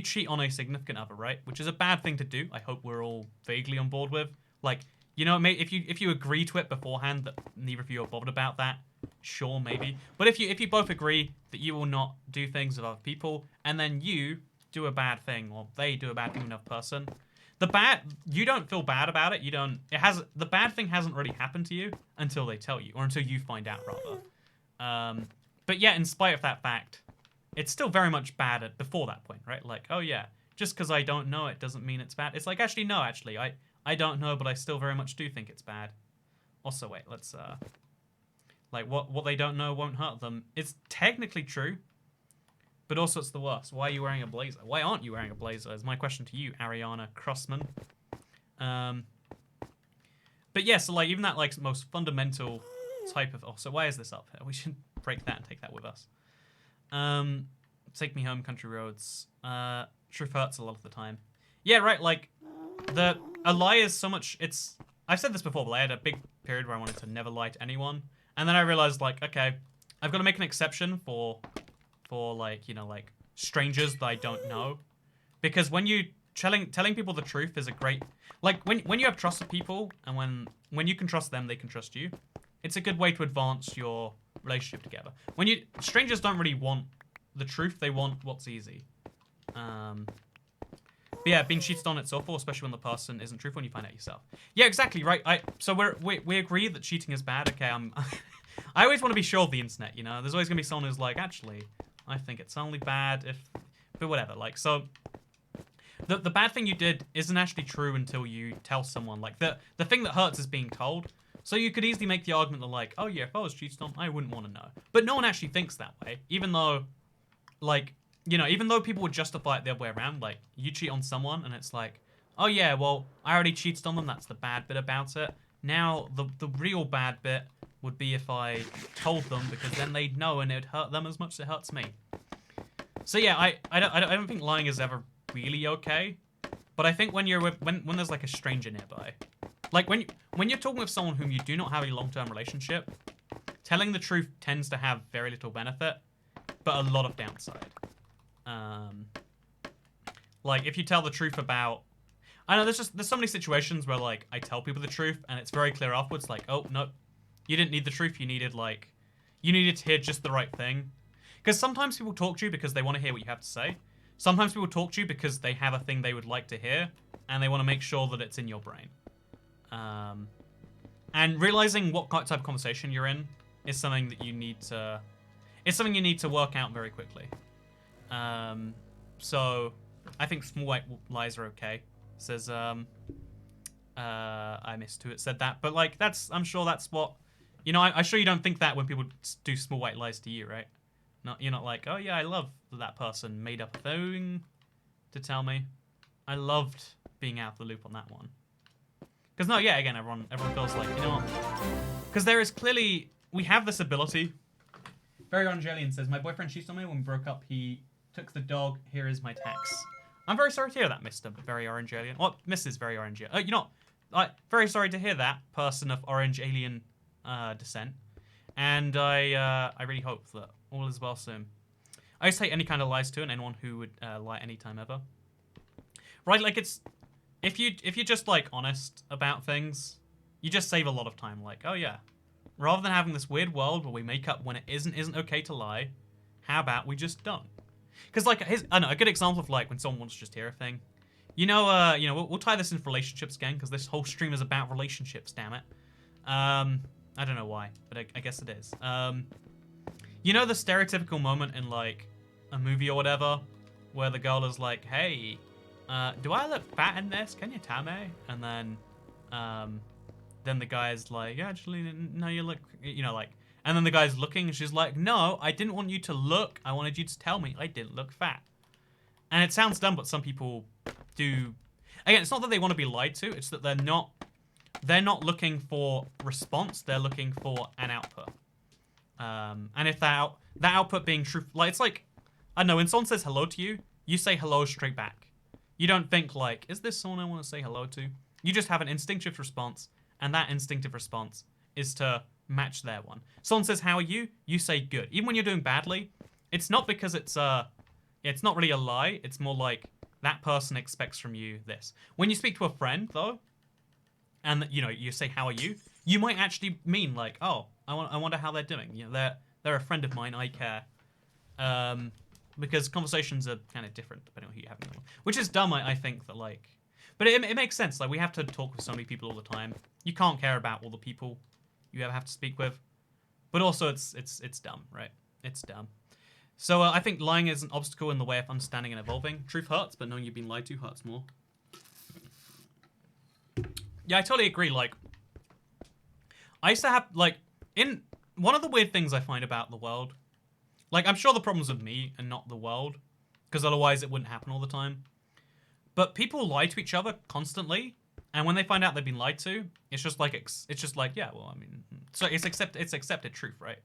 cheat on a significant other, right, which is a bad thing to do, I hope we're all vaguely on board with. Like, you know, if you agree to it beforehand that neither of you are bothered about that, sure, maybe. But if you both agree that you will not do things with other people, and then you do a bad thing, or they do a bad thing with another person, you don't feel bad about it. The bad thing hasn't really happened to you until they tell you, or until you find out, rather. But yeah, in spite of that fact, it's still very much bad before that point, right? Like, oh yeah, just because I don't know it doesn't mean it's bad. It's like, actually, I don't know, but I still very much do think it's bad. Also, wait, let's, like, what they don't know won't hurt them. It's technically true, but also it's the worst. Why are you wearing a blazer? Why aren't you wearing a blazer is my question to you, Ariana Crossman. But yeah, so, like, even that, like, most fundamental type of... Oh, so why is this up here? We should break that and take that with us. Take me home, country roads. Truth hurts a lot of the time. Yeah, right, like, a lie is so much... I've said this before, but I had a big period where I wanted to never lie to anyone. And then I realized, like, okay, I've got to make an exception for like, you know, like, strangers that I don't know. Because when you... Telling people the truth is a great... Like, when you have trust with people, and when you can trust them, they can trust you, it's a good way to advance your relationship together. Strangers don't really want the truth, they want what's easy. But yeah, being cheated on, it's awful, especially when the person isn't truthful and you find out yourself. Yeah, exactly, right. So we agree that cheating is bad. Okay, I always want to be sure of the internet, you know? There's always going to be someone who's like, actually, I think it's only bad but whatever, like, so... The bad thing you did isn't actually true until you tell someone. Like, the thing that hurts is being told. So you could easily make the argument that, like, oh yeah, if I was cheated on, I wouldn't want to know. But no one actually thinks that way. Even though, like, you know, even though people would justify it the other way around, like, you cheat on someone and it's like, oh yeah, well, I already cheated on them, that's the bad bit about it. Now, the real bad bit would be if I told them, because then they'd know and it would hurt them as much as it hurts me. So yeah, I don't think lying is ever really okay. But I think when you're with, when there's like a stranger nearby, like when you're talking with someone whom you do not have a long-term relationship, telling the truth tends to have very little benefit, but a lot of downside. Like if you tell the truth about, I know there's so many situations where like I tell people the truth and it's very clear afterwards, like, oh no, you didn't need the truth, you needed to hear just the right thing. Because sometimes people talk to you because they want to hear what you have to say. Sometimes people talk to you because they have a thing they would like to hear, and they want to make sure that it's in your brain. And realizing what type of conversation you're in is something that you need to. It's something you need to work out very quickly. So, I think small white lies are okay. It says, I missed who it said that, but like I'm sure that's what, you know. I'm sure you don't think that when people do small white lies to you, right? You're not like, oh yeah, I love that person made up a thing to tell me. I loved being out of the loop on that one. Because no, yeah, again, everyone feels like, you know what? Because there is clearly, we have this ability. Very Orange Alien says, my boyfriend cheated on me when we broke up. He took the dog. Here is my text. I'm very sorry to hear that, Mr. Very Orange Alien. Or Mrs. Very Orange Alien. You know, very sorry to hear that, person of Orange Alien descent. And I really hope that all is well soon. I just hate any kind of lies too, and anyone who would lie anytime ever. Right, like it's if you're just like honest about things, you just save a lot of time. Like, oh yeah, rather than having this weird world where we make up when it isn't okay to lie, how about we just don't? Because like I don't know, a good example of like when someone wants to just hear a thing. You know, we'll tie this into relationships again because this whole stream is about relationships. Damn it. I don't know why, but I guess it is. You know the stereotypical moment in like a movie or whatever, where the girl is like, "Hey, do I look fat in this? Can you tell me?" And then the guy's like, "Yeah, actually, no, you look, you know, like." And then the guy's looking, and she's like, "No, I didn't want you to look. I wanted you to tell me I didn't look fat." And it sounds dumb, but some people do. Again, it's not that they want to be lied to. It's that they're not looking for response. They're looking for an output. And if that output being true, like it's like, I don't know, when someone says hello to you, you say hello straight back. You don't think like, is this someone I want to say hello to? You just have an instinctive response, and that instinctive response is to match their one. Someone says, how are you? You say good. Even when you're doing badly, it's not because it's not really a lie. It's more like that person expects from you this. When you speak to a friend though, and you know, you say, how are you? You might actually mean like, oh, I wonder how they're doing. You know, they're a friend of mine. I care. Because conversations are kind of different depending on who you have. Which is dumb, I think, that like... But it makes sense. Like, we have to talk with so many people all the time. You can't care about all the people you ever have to speak with. But also, it's dumb, right? It's dumb. So I think lying is an obstacle in the way of understanding and evolving. Truth hurts, but knowing you've been lied to hurts more. Yeah, I totally agree. Like, I used to have, like, in one of the weird things I find about the world, like, I'm sure the problem's with me and not the world, because otherwise it wouldn't happen all the time. But people lie to each other constantly, and when they find out they've been lied to, it's just like, yeah, well, I mean, so it's accepted truth, right?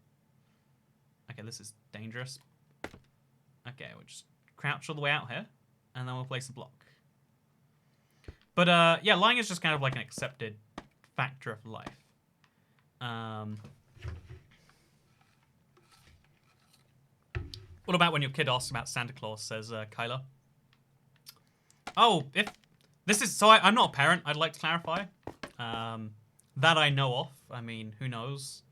Okay, this is dangerous. Okay, we'll just crouch all the way out here, and then we'll place a block. But yeah, lying is just kind of like an accepted factor of life. What about when your kid asks about Santa Claus, says Kyla? Oh, if this is... So I'm not a parent, I'd like to clarify. That I know of. I mean, who knows?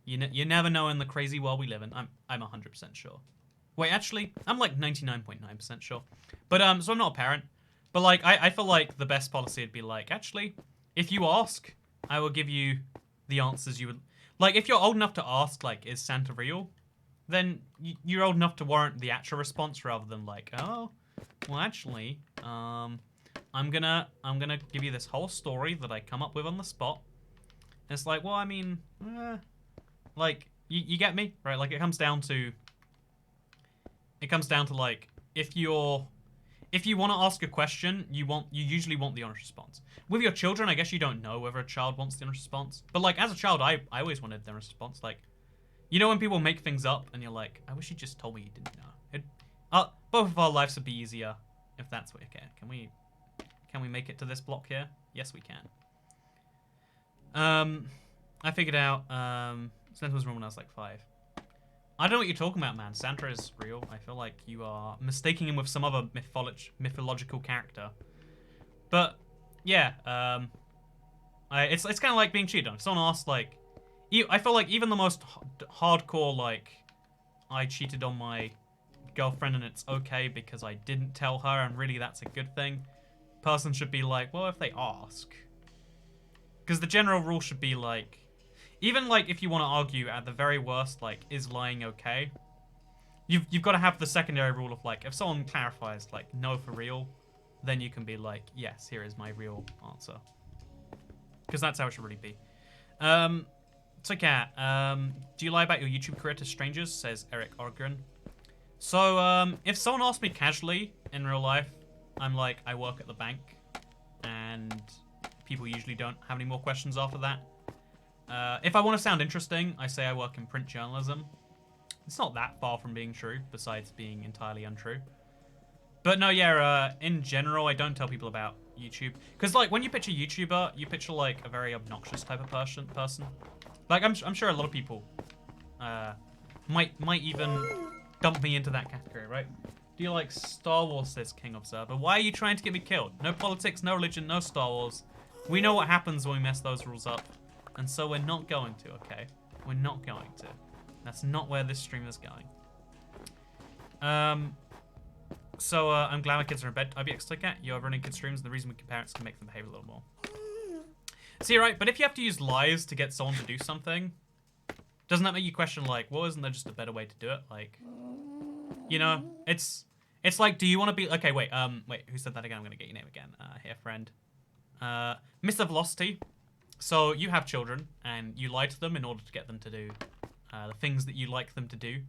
You never know in the crazy world we live in. I'm 100% sure. Wait, actually, I'm like 99.9% sure. But, so I'm not a parent. But, like, I feel like the best policy would be, like, actually, if you ask, I will give you the answers you would... Like, if you're old enough to ask, like, is Santa real? Then you're old enough to warrant the actual response rather than, like, oh, well, actually, I'm gonna give you this whole story that I come up with on the spot. And it's like, well, I mean, like, you get me? Right? Like, it comes down to, like, if you want to ask a question, you usually want the honest response. With your children, I guess you don't know whether a child wants the honest response. But like as a child, I always wanted the honest response. Like, you know when people make things up and you're like, I wish you just told me you didn't know. Both of our lives would be easier if that's what. Okay, can we make it to this block here? Yes, we can. I figured out Santa was wrong when I was like 5. I don't know what you're talking about, man. Santa is real. I feel like you are mistaking him with some other mythological character. But yeah, it's kind of like being cheated on. If someone asks, like, I feel like even the most hardcore, like, I cheated on my girlfriend and it's okay because I didn't tell her and really that's a good thing, person should be like, well, if they ask. Because the general rule should be like, even like if you want to argue at the very worst, like, is lying okay? You've got to have the secondary rule of like, if someone clarifies like, no for real, then you can be like, yes, here is my real answer. Because that's how it should really be. So Kat, do you lie about your YouTube career to strangers? Says Eric Orgren. So if someone asks me casually in real life, I'm like, I work at the bank, and people usually don't have any more questions after that. If I want to sound interesting, I say I work in print journalism. It's not that far from being true, besides being entirely untrue. But no, yeah, in general, I don't tell people about YouTube. Because, like, when you picture YouTuber, you picture, like, a very obnoxious type of person. Like, I'm sure a lot of people might even dump me into that category, right? Do you like Star Wars, says King Observer? Why are you trying to get me killed? No politics, no religion, no Star Wars. We know what happens when we mess those rules up. And so we're not going to, okay? We're not going to. That's not where this stream is going. So I'm glad my kids are in bed. IBX Toy Cat, you're running kid streams, and the reason we parents can make them behave a little more. See, right, but if you have to use lies to get someone to do something, doesn't that make you question, like, well, isn't there just a better way to do it? Like, you know, it's like, do you want to be, okay, wait, who said that again? I'm going to get your name again. Here, friend. Mr. Velocity. So you have children, and you lie to them in order to get them to do the things that you like them to do.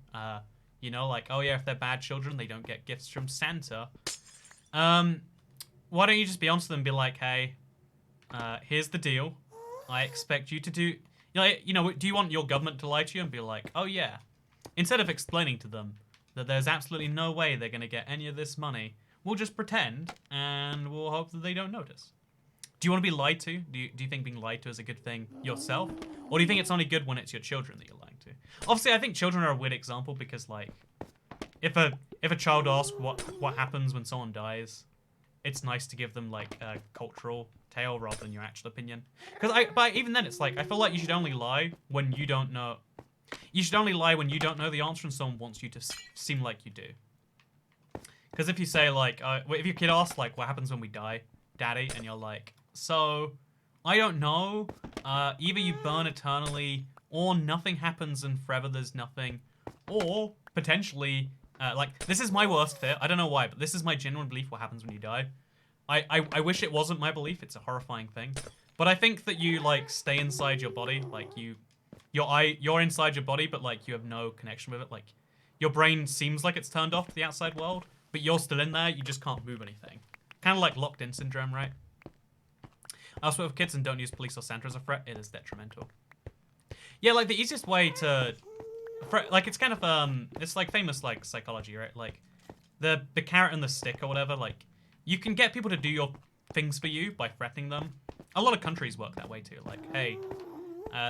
You know, like, oh yeah, if they're bad children, they don't get gifts from Santa. Why don't you just be honest with them and be like, hey, here's the deal. I expect you to do... You know, do you want your government to lie to you and be like, oh yeah. Instead of explaining to them that there's absolutely no way they're going to get any of this money, we'll just pretend and we'll hope that they don't notice. Do you want to be lied to? Do you think being lied to is a good thing yourself? Or do you think it's only good when it's your children that you're lying to? Obviously, I think children are a weird example because, like, if a child asks what happens when someone dies, it's nice to give them, like, a cultural tale rather than your actual opinion. But even then, it's like, I feel like you should only lie when you don't know. You should only lie when you don't know the answer and someone wants you to seem like you do. Because if you say, like, if your kid asks, like, what happens when we die, Daddy, and you're like, so, I don't know. Either you burn eternally, or nothing happens and forever there's nothing, or potentially, like, this is my worst fear. I don't know why, but this is my genuine belief what happens when you die. I wish it wasn't my belief. It's a horrifying thing. But I think that you, like, stay inside your body. Like, you're inside your body, but, like, you have no connection with it. Like, your brain seems like it's turned off to the outside world, but you're still in there. You just can't move anything. Kind of like locked-in syndrome, right? I also with kids and don't use police or Santa as a threat. It is detrimental. Yeah, like, the easiest way to... Like, it's kind of, it's, like, famous, like, psychology, right? Like, the carrot and the stick or whatever, like, you can get people to do your things for you by threatening them. A lot of countries work that way, too. Like, hey,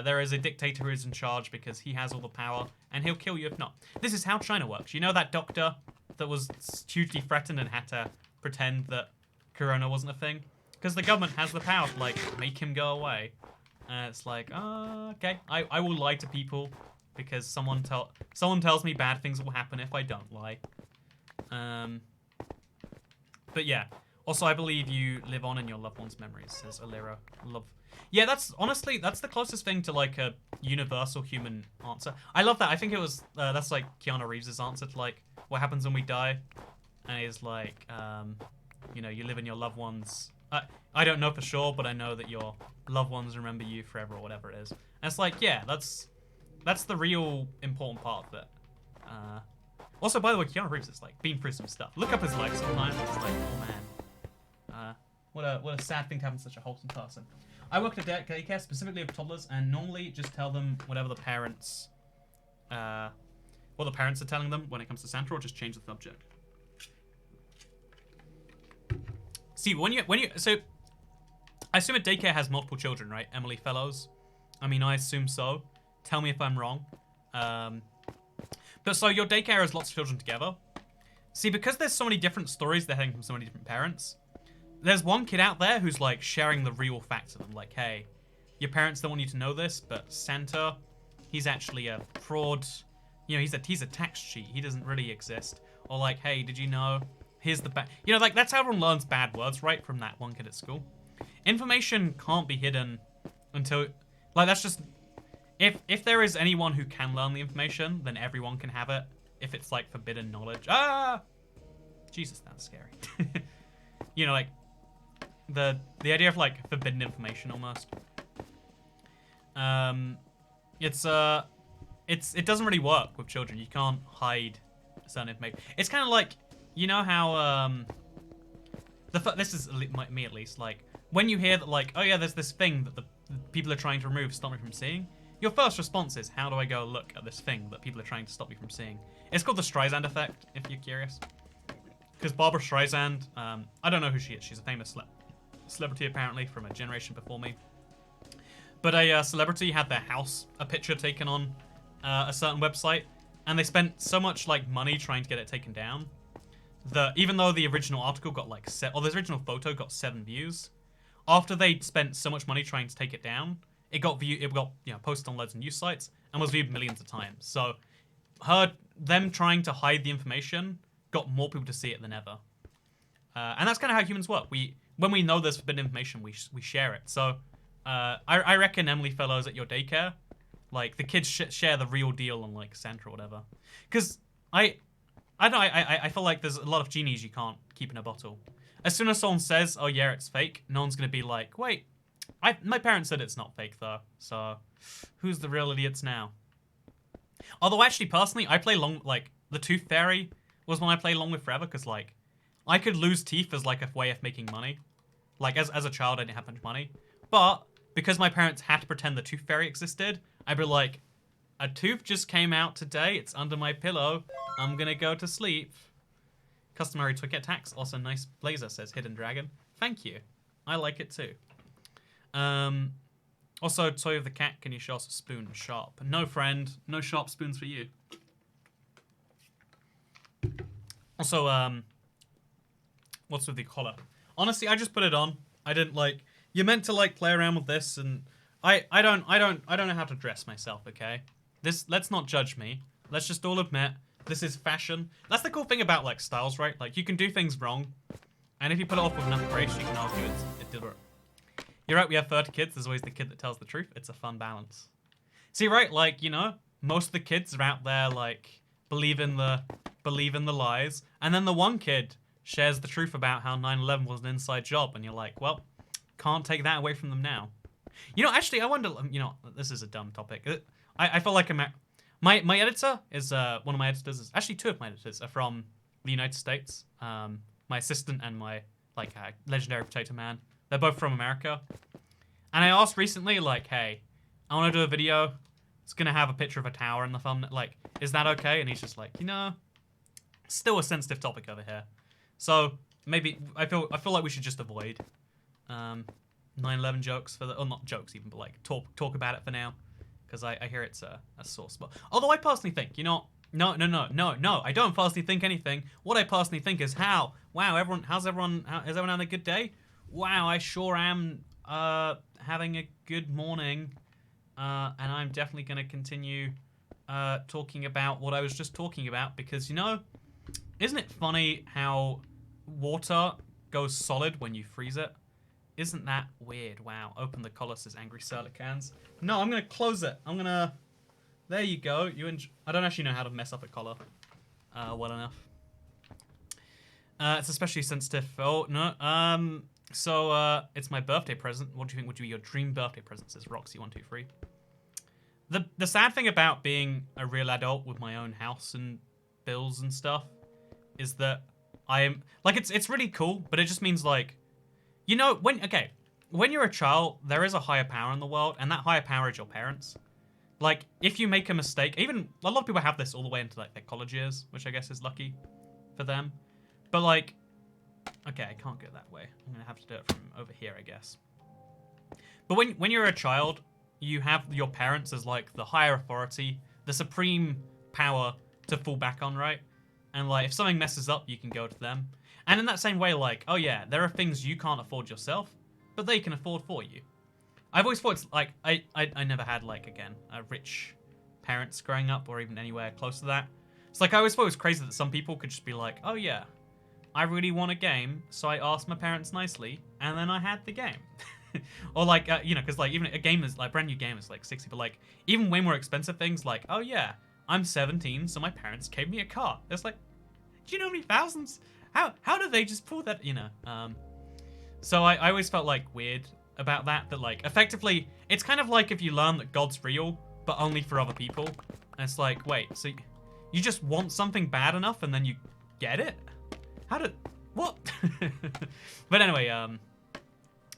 there is a dictator who is in charge because he has all the power, and he'll kill you if not. This is how China works. You know that doctor that was hugely threatened and had to pretend that Corona wasn't a thing? Because the government has the power to, like, make him go away. It's like, okay, I will lie to people because someone tells me bad things will happen if I don't lie. But yeah. Also, I believe you live on in your loved one's memories, says Alira. Yeah, honestly, that's the closest thing to, like, a universal human answer. I love that. I think it was, that's, like, Keanu Reeves' answer to, like, what happens when we die. And he's like, you know, you live in your loved one's... I don't know for sure, but I know that your loved ones remember you forever or whatever it is. And it's like, yeah, that's the real important part of it. Also, by the way, Keanu Reeves has like been through some stuff. Look up his life sometimes. It's like, oh man, what a sad thing to happen to such a wholesome person. I work at a daycare specifically with toddlers, and normally just tell them whatever the parents, what the parents are telling them when it comes to Santa, or just change the subject. See, so I assume a daycare has multiple children, right? Emily Fellows. I mean, I assume so. Tell me if I'm wrong. But so your daycare has lots of children together. See, because there's so many different stories they're hearing from so many different parents, there's one kid out there who's like sharing the real facts to them. Like, hey, your parents don't want you to know this, but Santa, he's actually a fraud. You know, he's a tax cheat. He doesn't really exist. Or like, hey, did you know? Here's the bad. You know, like that's how everyone learns bad words, right? From that one kid at school. Information can't be hidden until, like, that's just. If there is anyone who can learn the information, then everyone can have it. If it's like forbidden knowledge. Ah! Jesus, that's scary. You know, like the idea of like forbidden information almost. It doesn't really work with children. You can't hide certain information. It's kind of like, you know how this is me at least, like when you hear that like, oh yeah, there's this thing that the people are trying to remove, stop me from seeing. Your first response is, how do I go look at this thing that people are trying to stop me from seeing? It's called the Streisand effect, if you're curious. Because Barbara Streisand, I don't know who she is. She's a famous celebrity, apparently, from a generation before me. But a celebrity had their house, a picture taken on a certain website, and they spent so much like money trying to get it taken down that even though the original article got like the original photo got 7 views, after they'd spent so much money trying to take it down, it got posted on loads of news sites and was viewed millions of times. So them trying to hide the information got more people to see it than ever. And that's kind of how humans work. When we know there's forbidden information, we share it. So I reckon Emily Fellows at your daycare, like the kids share the real deal on like Santa or whatever. Because I don't know, I feel like there's a lot of genies you can't keep in a bottle. As soon as someone says, oh yeah, it's fake, no one's going to be like, wait, my parents said it's not fake though, so who's the real idiots now? Although actually, personally, I play like, the Tooth Fairy was one I played along with forever, because like, I could lose teeth as like a way of making money. Like, as a child, I didn't have much money. But, because my parents had to pretend the Tooth Fairy existed, I'd be like, a tooth just came out today, it's under my pillow, I'm gonna go to sleep. Customary Twicket tax, also nice blazer, says Hidden Dragon. Thank you. I like it too. Also, Toy of the Cat, can you show us a spoon? Sharp. No, friend. No sharp spoons for you. Also, what's with the collar? Honestly, I just put it on. I didn't like. You're meant to like play around with this, and I don't know how to dress myself. Okay, let's not judge me. Let's just all admit this is fashion. That's the cool thing about like styles, right? Like you can do things wrong, and if you put it off with enough grace, you can argue it did work. You're right, we have 30 kids. There's always the kid that tells the truth. It's a fun balance. See, right, like, you know, most of the kids are out there, like, believe in the lies. And then the one kid shares the truth about how 9/11 was an inside job. And you're like, well, can't take that away from them now. You know, actually, I wonder, you know, this is a dumb topic. I feel like my editor is, one of my editors is, actually 2 of my editors are from the United States. My assistant and my, like, legendary potato man. They're both from America. And I asked recently, like, hey, I want to do a video. It's going to have a picture of a tower in the thumbnail. Like, is that okay? And he's just like, you know, still a sensitive topic over here. So maybe I feel like we should just avoid 9/11 jokes for the, or not jokes even, but like talk about it for now. Because I hear it's a sore spot. Although I personally think, you know, no, I don't personally think anything. What I personally think is how, wow, is everyone having a good day? Wow, I sure am having a good morning, and I'm definitely going to continue talking about what I was just talking about, because, you know, isn't it funny how water goes solid when you freeze it? Isn't that weird? Wow, open the collar, says Angry Surlicans. No, I'm going to close it. I'm going to... There you go. I don't actually know how to mess up a collar well enough. It's especially sensitive. Oh, no. So, it's my birthday present. What do you think would be your dream birthday present, says Roxy123. The sad thing about being a real adult with my own house and bills and stuff is that I am like it's really cool, but it just means like, you know, when you're a child, there is a higher power in the world, and that higher power is your parents. Like, if you make a mistake, even a lot of people have this all the way into like their college years, which I guess is lucky for them. But like, okay, I can't go that way. I'm gonna have to do it from over here, I guess. But when you're a child, you have your parents as like the higher authority, the supreme power to fall back on, right? And like, if something messes up, you can go to them. And in that same way, like, oh yeah, there are things you can't afford yourself, but they can afford for you. I've always thought it's like, I never had like, again, rich parents growing up or even anywhere close to that. It's like, I always thought it was crazy that some people could just be like, oh yeah, I really want a game, so I asked my parents nicely, and then I had the game. Or like, you know, because like even a game is like brand new game is like 60, but like even way more expensive things like, oh yeah, I'm 17, so my parents gave me a car. It's like, do you know how many thousands? How did they just pull that? You know. So I always felt like weird about that like effectively it's kind of like if you learn that God's real, but only for other people. And it's like, wait, so you just want something bad enough and then you get it? What? But anyway,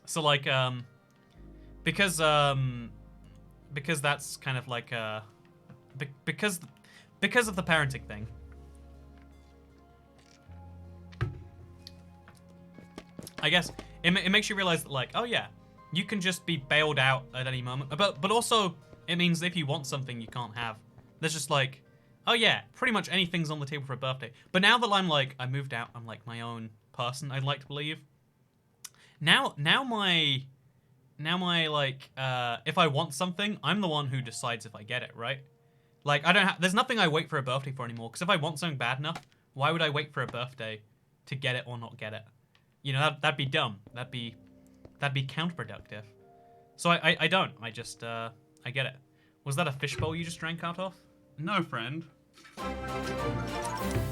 so like, because that's kind of like, because of the parenting thing. I guess it makes you realize that like, oh yeah, you can just be bailed out at any moment. But also it means if you want something you can't have. There's just like, oh yeah, pretty much anything's on the table for a birthday. But now that I'm like, I moved out, I'm like my own person, I'd like to believe. Now my like, if I want something, I'm the one who decides if I get it, right? Like, there's nothing I wait for a birthday for anymore, because if I want something bad enough, why would I wait for a birthday to get it or not get it? You know, that'd be dumb. That'd be counterproductive. So I don't. I just, I get it. Was that a fishbowl you just drank out of? No, friend.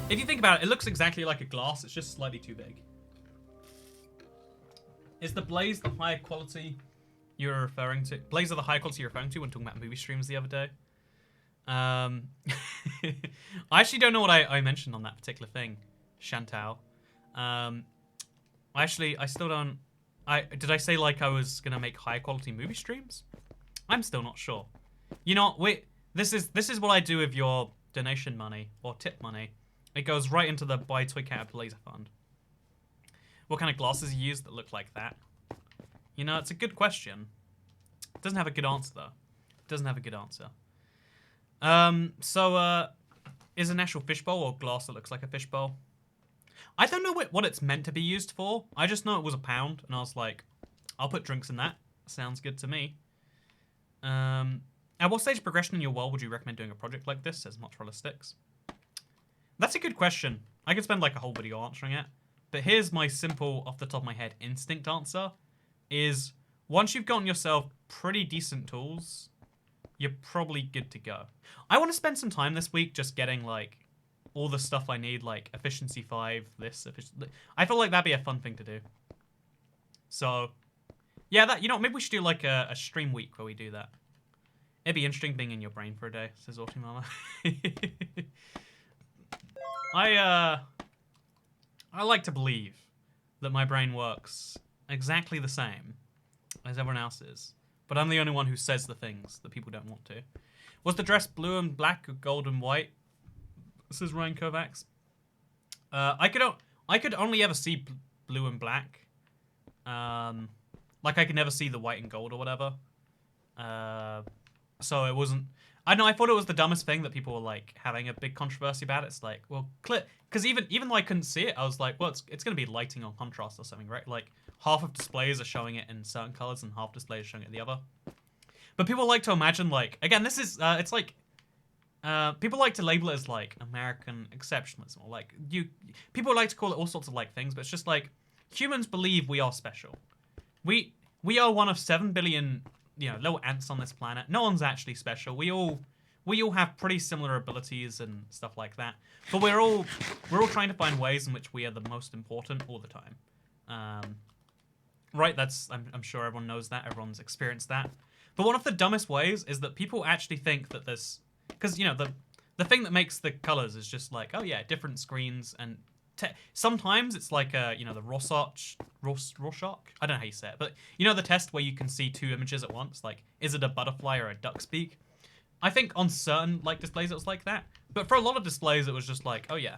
If you think about it, it looks exactly like a glass. It's just slightly too big. Is the blaze the higher quality you're referring to? Blaze are the higher quality you're referring to when talking about movie streams the other day? I actually don't know what I mentioned on that particular thing, Chantal. I still don't... Did I say like I was gonna make high quality movie streams? I'm still not sure. You know, this is what I do with your donation money or tip money. It goes right into the Buy Toy Cat Blazer Fund. What kind of glasses you use that look like that? You know, it's a good question. It doesn't have a good answer though. It doesn't have a good answer. Is an actual fishbowl or glass that looks like a fishbowl? I don't know what it's meant to be used for. I just know it was £1, and I was like, I'll put drinks in that. Sounds good to me. At what stage of progression in your world would you recommend doing a project like this, says Mozzarella Sticks? That's a good question. I could spend like a whole video answering it. But here's my simple, off the top of my head, instinct answer. Is once you've gotten yourself pretty decent tools, you're probably good to go. I want to spend some time this week just getting like all the stuff I need, like efficiency 5, I feel like that'd be a fun thing to do. So, yeah, you know, maybe we should do like a stream week where we do that. It'd be interesting being in your brain for a day, says Autumn I like to believe that my brain works exactly the same as everyone else's, but I'm the only one who says the things that people don't want to. Was the dress blue and black or gold and white? This is Ryan Kovacs. I could only ever see blue and black. Like I could never see the white and gold or whatever. So it wasn't... I don't know, I thought it was the dumbest thing that people were like having a big controversy about. It's like, well, because even though I couldn't see it, I was like, well, it's going to be lighting on contrast or something, right? Like half of displays are showing it in certain colors and half displays are showing it the other. But people like to imagine like, again, this is, it's like, people like to label it as like American exceptionalism or like people like to call it all sorts of like things, but it's just like humans believe we are special. We are one of 7 billion, you know, little ants on this planet. No one's actually special. We all have pretty similar abilities and stuff like that. But we're all trying to find ways in which we are the most important all the time. Right? I'm sure everyone knows that. Everyone's experienced that. But one of the dumbest ways is that people actually think that this, because you know the thing that makes the colors is just like, oh yeah, different screens, and sometimes it's like the Rorschach. I don't know how you say it, but you know the test where you can see two images at once. Like, is it a butterfly or a duck's beak? I think on certain like displays it was like that, but for a lot of displays it was just like, oh yeah,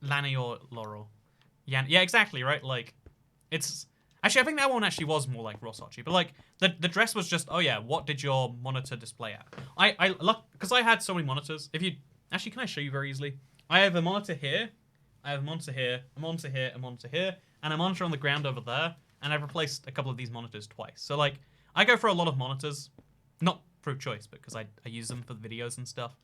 Lanny or Laurel. Yeah, exactly, right? Like, it's actually I think that one actually was more like Rorschach, but like the dress was just, oh yeah, what did your monitor display at? I look because I had so many monitors. If you actually, can I show you very easily? I have a monitor here, I have a monitor here, a monitor here, a monitor here, and a monitor on the ground over there, and I've replaced a couple of these monitors twice. So like, I go for a lot of monitors, not through choice, but because I use them for the videos and stuff.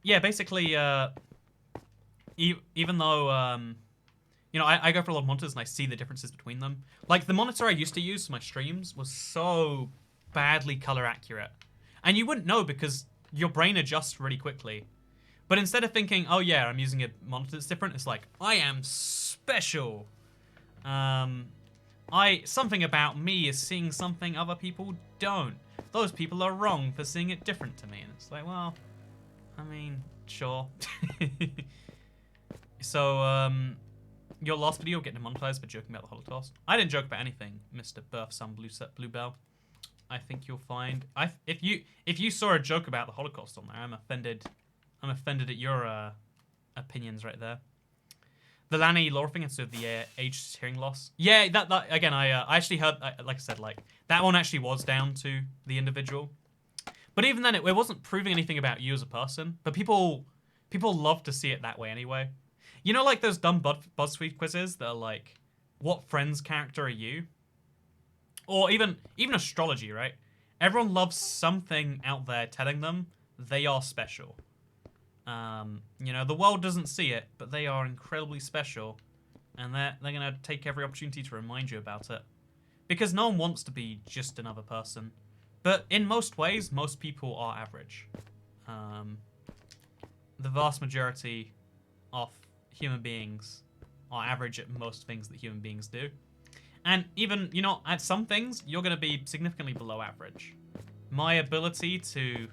Yeah, basically, even though, you know, I go for a lot of monitors and I see the differences between them. Like, the monitor I used to use for my streams was so badly color accurate. And you wouldn't know because your brain adjusts really quickly. But instead of thinking, oh yeah, I'm using a monitor that's different, it's like, I am special. Something about me is seeing something other people don't. Those people are wrong for seeing it different to me. And it's like, well, I mean, sure. So, your last video getting demonetized for joking about the Holocaust. I didn't joke about anything, Mr. Birth Sun Bluebell. I think you'll find if you saw a joke about the Holocaust on there, I'm offended. I'm offended at your opinions right there. The Lanny Laura thing instead of the age hearing loss. Yeah, that again. I actually heard, like I said, like that one actually was down to the individual. But even then, it wasn't proving anything about you as a person. But people love to see it that way anyway. You know, like those dumb BuzzFeed quizzes that are like, what Friends character are you? Or even astrology, right? Everyone loves something out there telling them they are special. You know, the world doesn't see it, but they are incredibly special, and they're gonna take every opportunity to remind you about it. Because no one wants to be just another person. But in most ways, most people are average. The vast majority of human beings are average at most things that human beings do. And even, you know, at some things, you're going to be significantly below average. My ability to,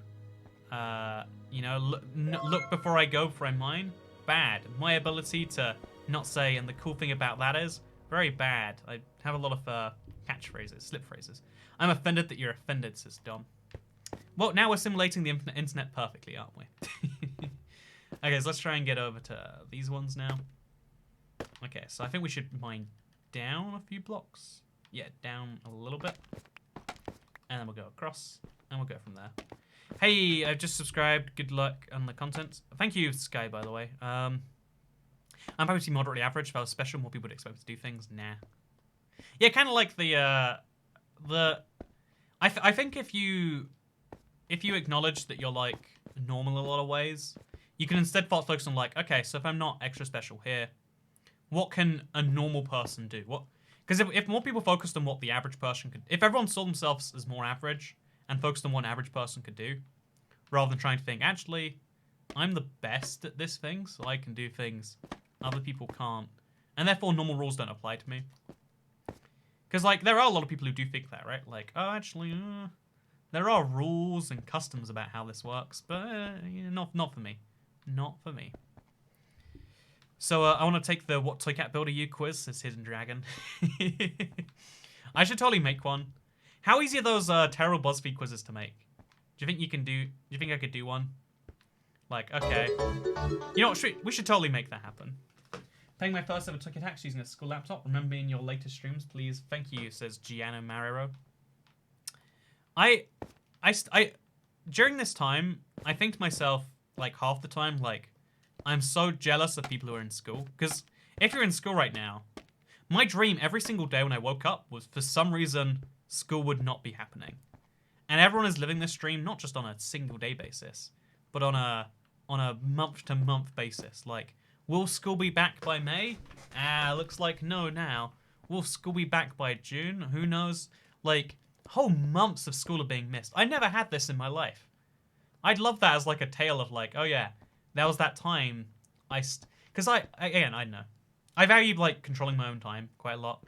you know, look before I go for a mine, bad. My ability to not say, and the cool thing about that is, very bad. I have a lot of catchphrases, slip phrases. I'm offended that you're offended, says Dom. Well, now we're simulating the internet perfectly, aren't we? Okay, so let's try and get over to these ones now. Okay, so I think we should mine down a few blocks. Yeah, down a little bit. And then we'll go across, and we'll go from there. Hey, I've just subscribed. Good luck on the content. Thank you, Sky, by the way. I'm happy to be moderately average. If I was special, more people would expect me to do things. Nah. Yeah, kind of like I think if you acknowledge that you're like normal in a lot of ways, you can instead focus on like, okay, so if I'm not extra special here, what can a normal person do? What? Because if more people focused on what the average person could, if everyone saw themselves as more average and focused on what an average person could do, rather than trying to think, actually, I'm the best at this thing, so I can do things other people can't, and therefore normal rules don't apply to me. Because like there are a lot of people who do think that, right? Like, oh, actually, there are rules and customs about how this works, but not for me. Not for me. So I want to take the what toy cat builder you quiz, says Hidden Dragon. I should totally make one. How easy are those terrible BuzzFeed quizzes to make? Do you think I could do one? Like, okay. You know what, we should totally make that happen. Paying my first ever toy cat tax using a school laptop. Remember me in your latest streams, please. Thank you, says Gianna Marrero. During this time, I think to myself, like half the time, like, I'm so jealous of people who are in school. Because if you're in school right now, my dream every single day when I woke up was for some reason school would not be happening. And everyone is living this dream not just on a single day basis, but on a month to month basis. Like, will school be back by May? Looks like no now. Will school be back by June? Who knows? Like, whole months of school are being missed. I never had this in my life. I'd love that as like a tale of like, oh yeah, there was that time because I don't know. I value like controlling my own time quite a lot.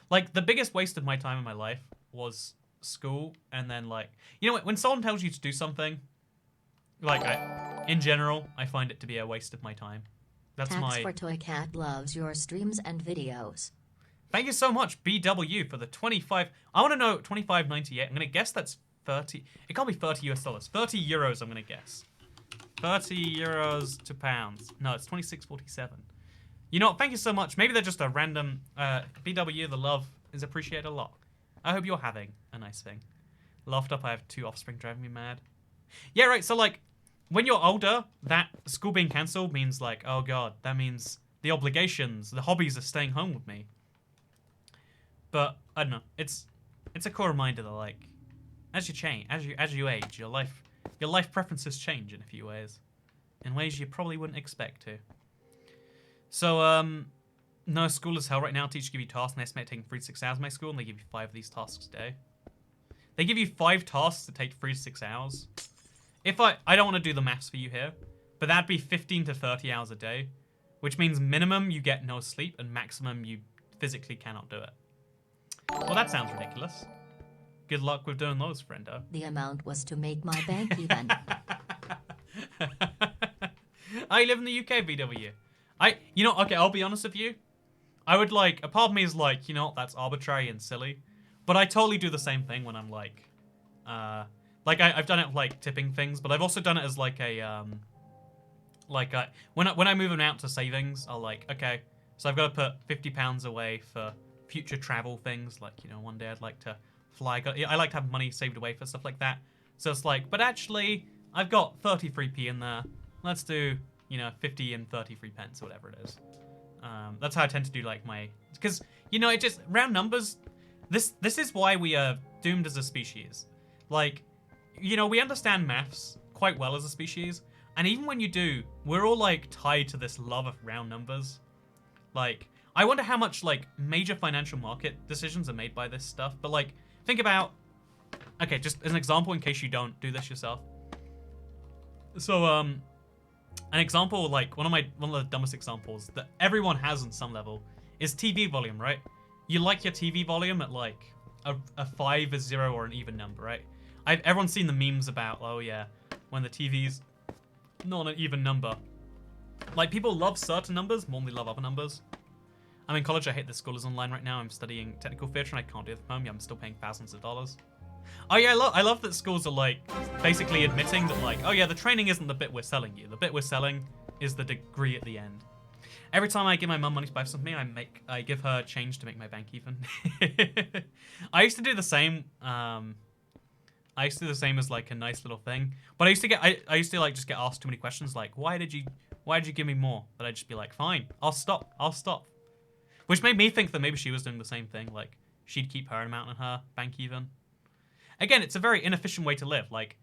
Like the biggest waste of my time in my life was school, and then like, you know, when someone tells you to do something like, in general, I find it to be a waste of my time. That's Tax my... for Toy Cat loves your streams and videos. Thank you so much, BW, for the 25... I want to know, 25.98. I'm going to guess that's 30... It can't be 30 US dollars. 30 euros, I'm going to guess. 30 euros to pounds. No, it's 26.47. You know what? Thank you so much. Maybe they're just a random... BW, the love is appreciated a lot. I hope you're having a nice thing. Laughed up, I have 2 offspring driving me mad. Yeah, right, so, like, when you're older, that school being cancelled means, like, oh, God, that means the obligations, the hobbies are staying home with me. But I don't know. It's a cool reminder that, like, as you change, as you age, your life preferences change in a few ways, in ways you probably wouldn't expect to. So no, school is hell right now. Teachers give you tasks and they estimate taking 3 to 6 hours in my school, and they give you 5 of these tasks a day. They give you 5 tasks to take 3 to 6 hours. If I don't want to do the maths for you here, but that'd be 15 to 30 hours a day, which means minimum you get no sleep and maximum you physically cannot do it. Well, that sounds ridiculous. Good luck with doing those, friendo. The amount was to make my bank even. I live in the UK, BW. You know, okay, I'll be honest with you. I would like, a part of me is like, you know, that's arbitrary and silly. But I totally do the same thing when I'm like, I've done it like tipping things, but I've also done it as like a, when I move them out to savings, I'll like, okay, so I've got to put £50 away for future travel things. Like, you know, one day I'd like to fly. I like to have money saved away for stuff like that. So it's like, but actually, I've got 33p in there. Let's do, you know, 50 and 33 pence or whatever it is. That's how I tend to do like my, because, you know, it just, round numbers, this is why we are doomed as a species. Like, you know, we understand maths quite well as a species. And even when you do, we're all like tied to this love of round numbers. Like, I wonder how much like major financial market decisions are made by this stuff. But like, think about, okay, just as an example in case you don't do this yourself. So, an example, like one of the dumbest examples that everyone has on some level is TV volume, right? You like your TV volume at like a 5, a 0, or an even number, right? Everyone's seen the memes about, oh yeah, when the TV's not an even number. Like, people love certain numbers more than they love other numbers. I'm in college, I hate that school is online right now. I'm studying technical theatre and I can't do it at home. Yeah, I'm still paying thousands of dollars. Oh yeah, I love that schools are like basically admitting that like, oh yeah, the training isn't the bit we're selling you. The bit we're selling is the degree at the end. Every time I give my mum money to buy something, I give her change to make my bank even. I used to do the same. I used to do the same as like a nice little thing. But I used to like just get asked too many questions like, why did you give me more? But I'd just be like, fine, I'll stop. Which made me think that maybe she was doing the same thing. Like, she'd keep her amount in her bank even. Again, it's a very inefficient way to live. Like,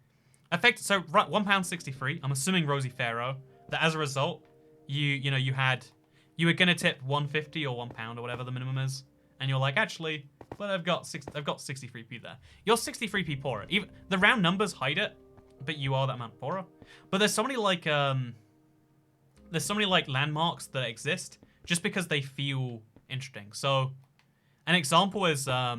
so £1.63. I'm assuming Rosie Farrow. That as a result, you were gonna tip £1.50 or £1 or whatever the minimum is, and you're like, actually, but I've got 63p there. You're 63p poorer. Even the round numbers hide it, but you are that amount poorer. But there's so many like landmarks that exist just because they feel interesting. So, an example is I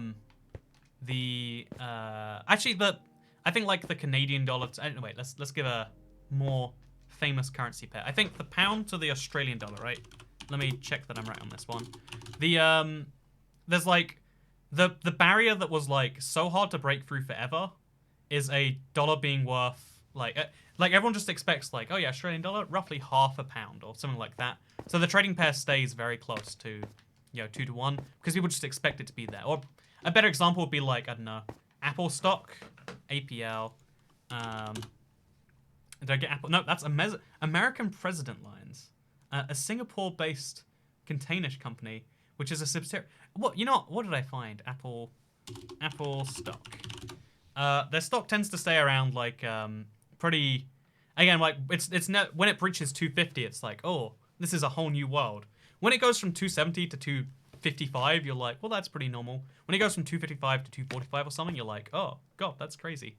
think like the Canadian dollar. Wait, let's give a more famous currency pair. I think the pound to the Australian dollar, right? Let me check that I'm right on this one. There's like the barrier that was like so hard to break through forever is a dollar being worth like everyone just expects like, oh yeah, Australian dollar roughly half a pound or something like that. So the trading pair stays very close to, you know, 2 to 1 because people just expect it to be there. Or a better example would be like, I don't know, Apple stock, APL. Did I get Apple? No, that's American President Lines, a Singapore-based container company, which is a subsidiary. What, you know, what did I find? Apple stock. Their stock tends to stay around like pretty. Again, like when it breaches 250, it's like, oh, this is a whole new world. When it goes from 270 to 255, you're like, well, that's pretty normal. When it goes from 255 to 245 or something, you're like, oh god, that's crazy.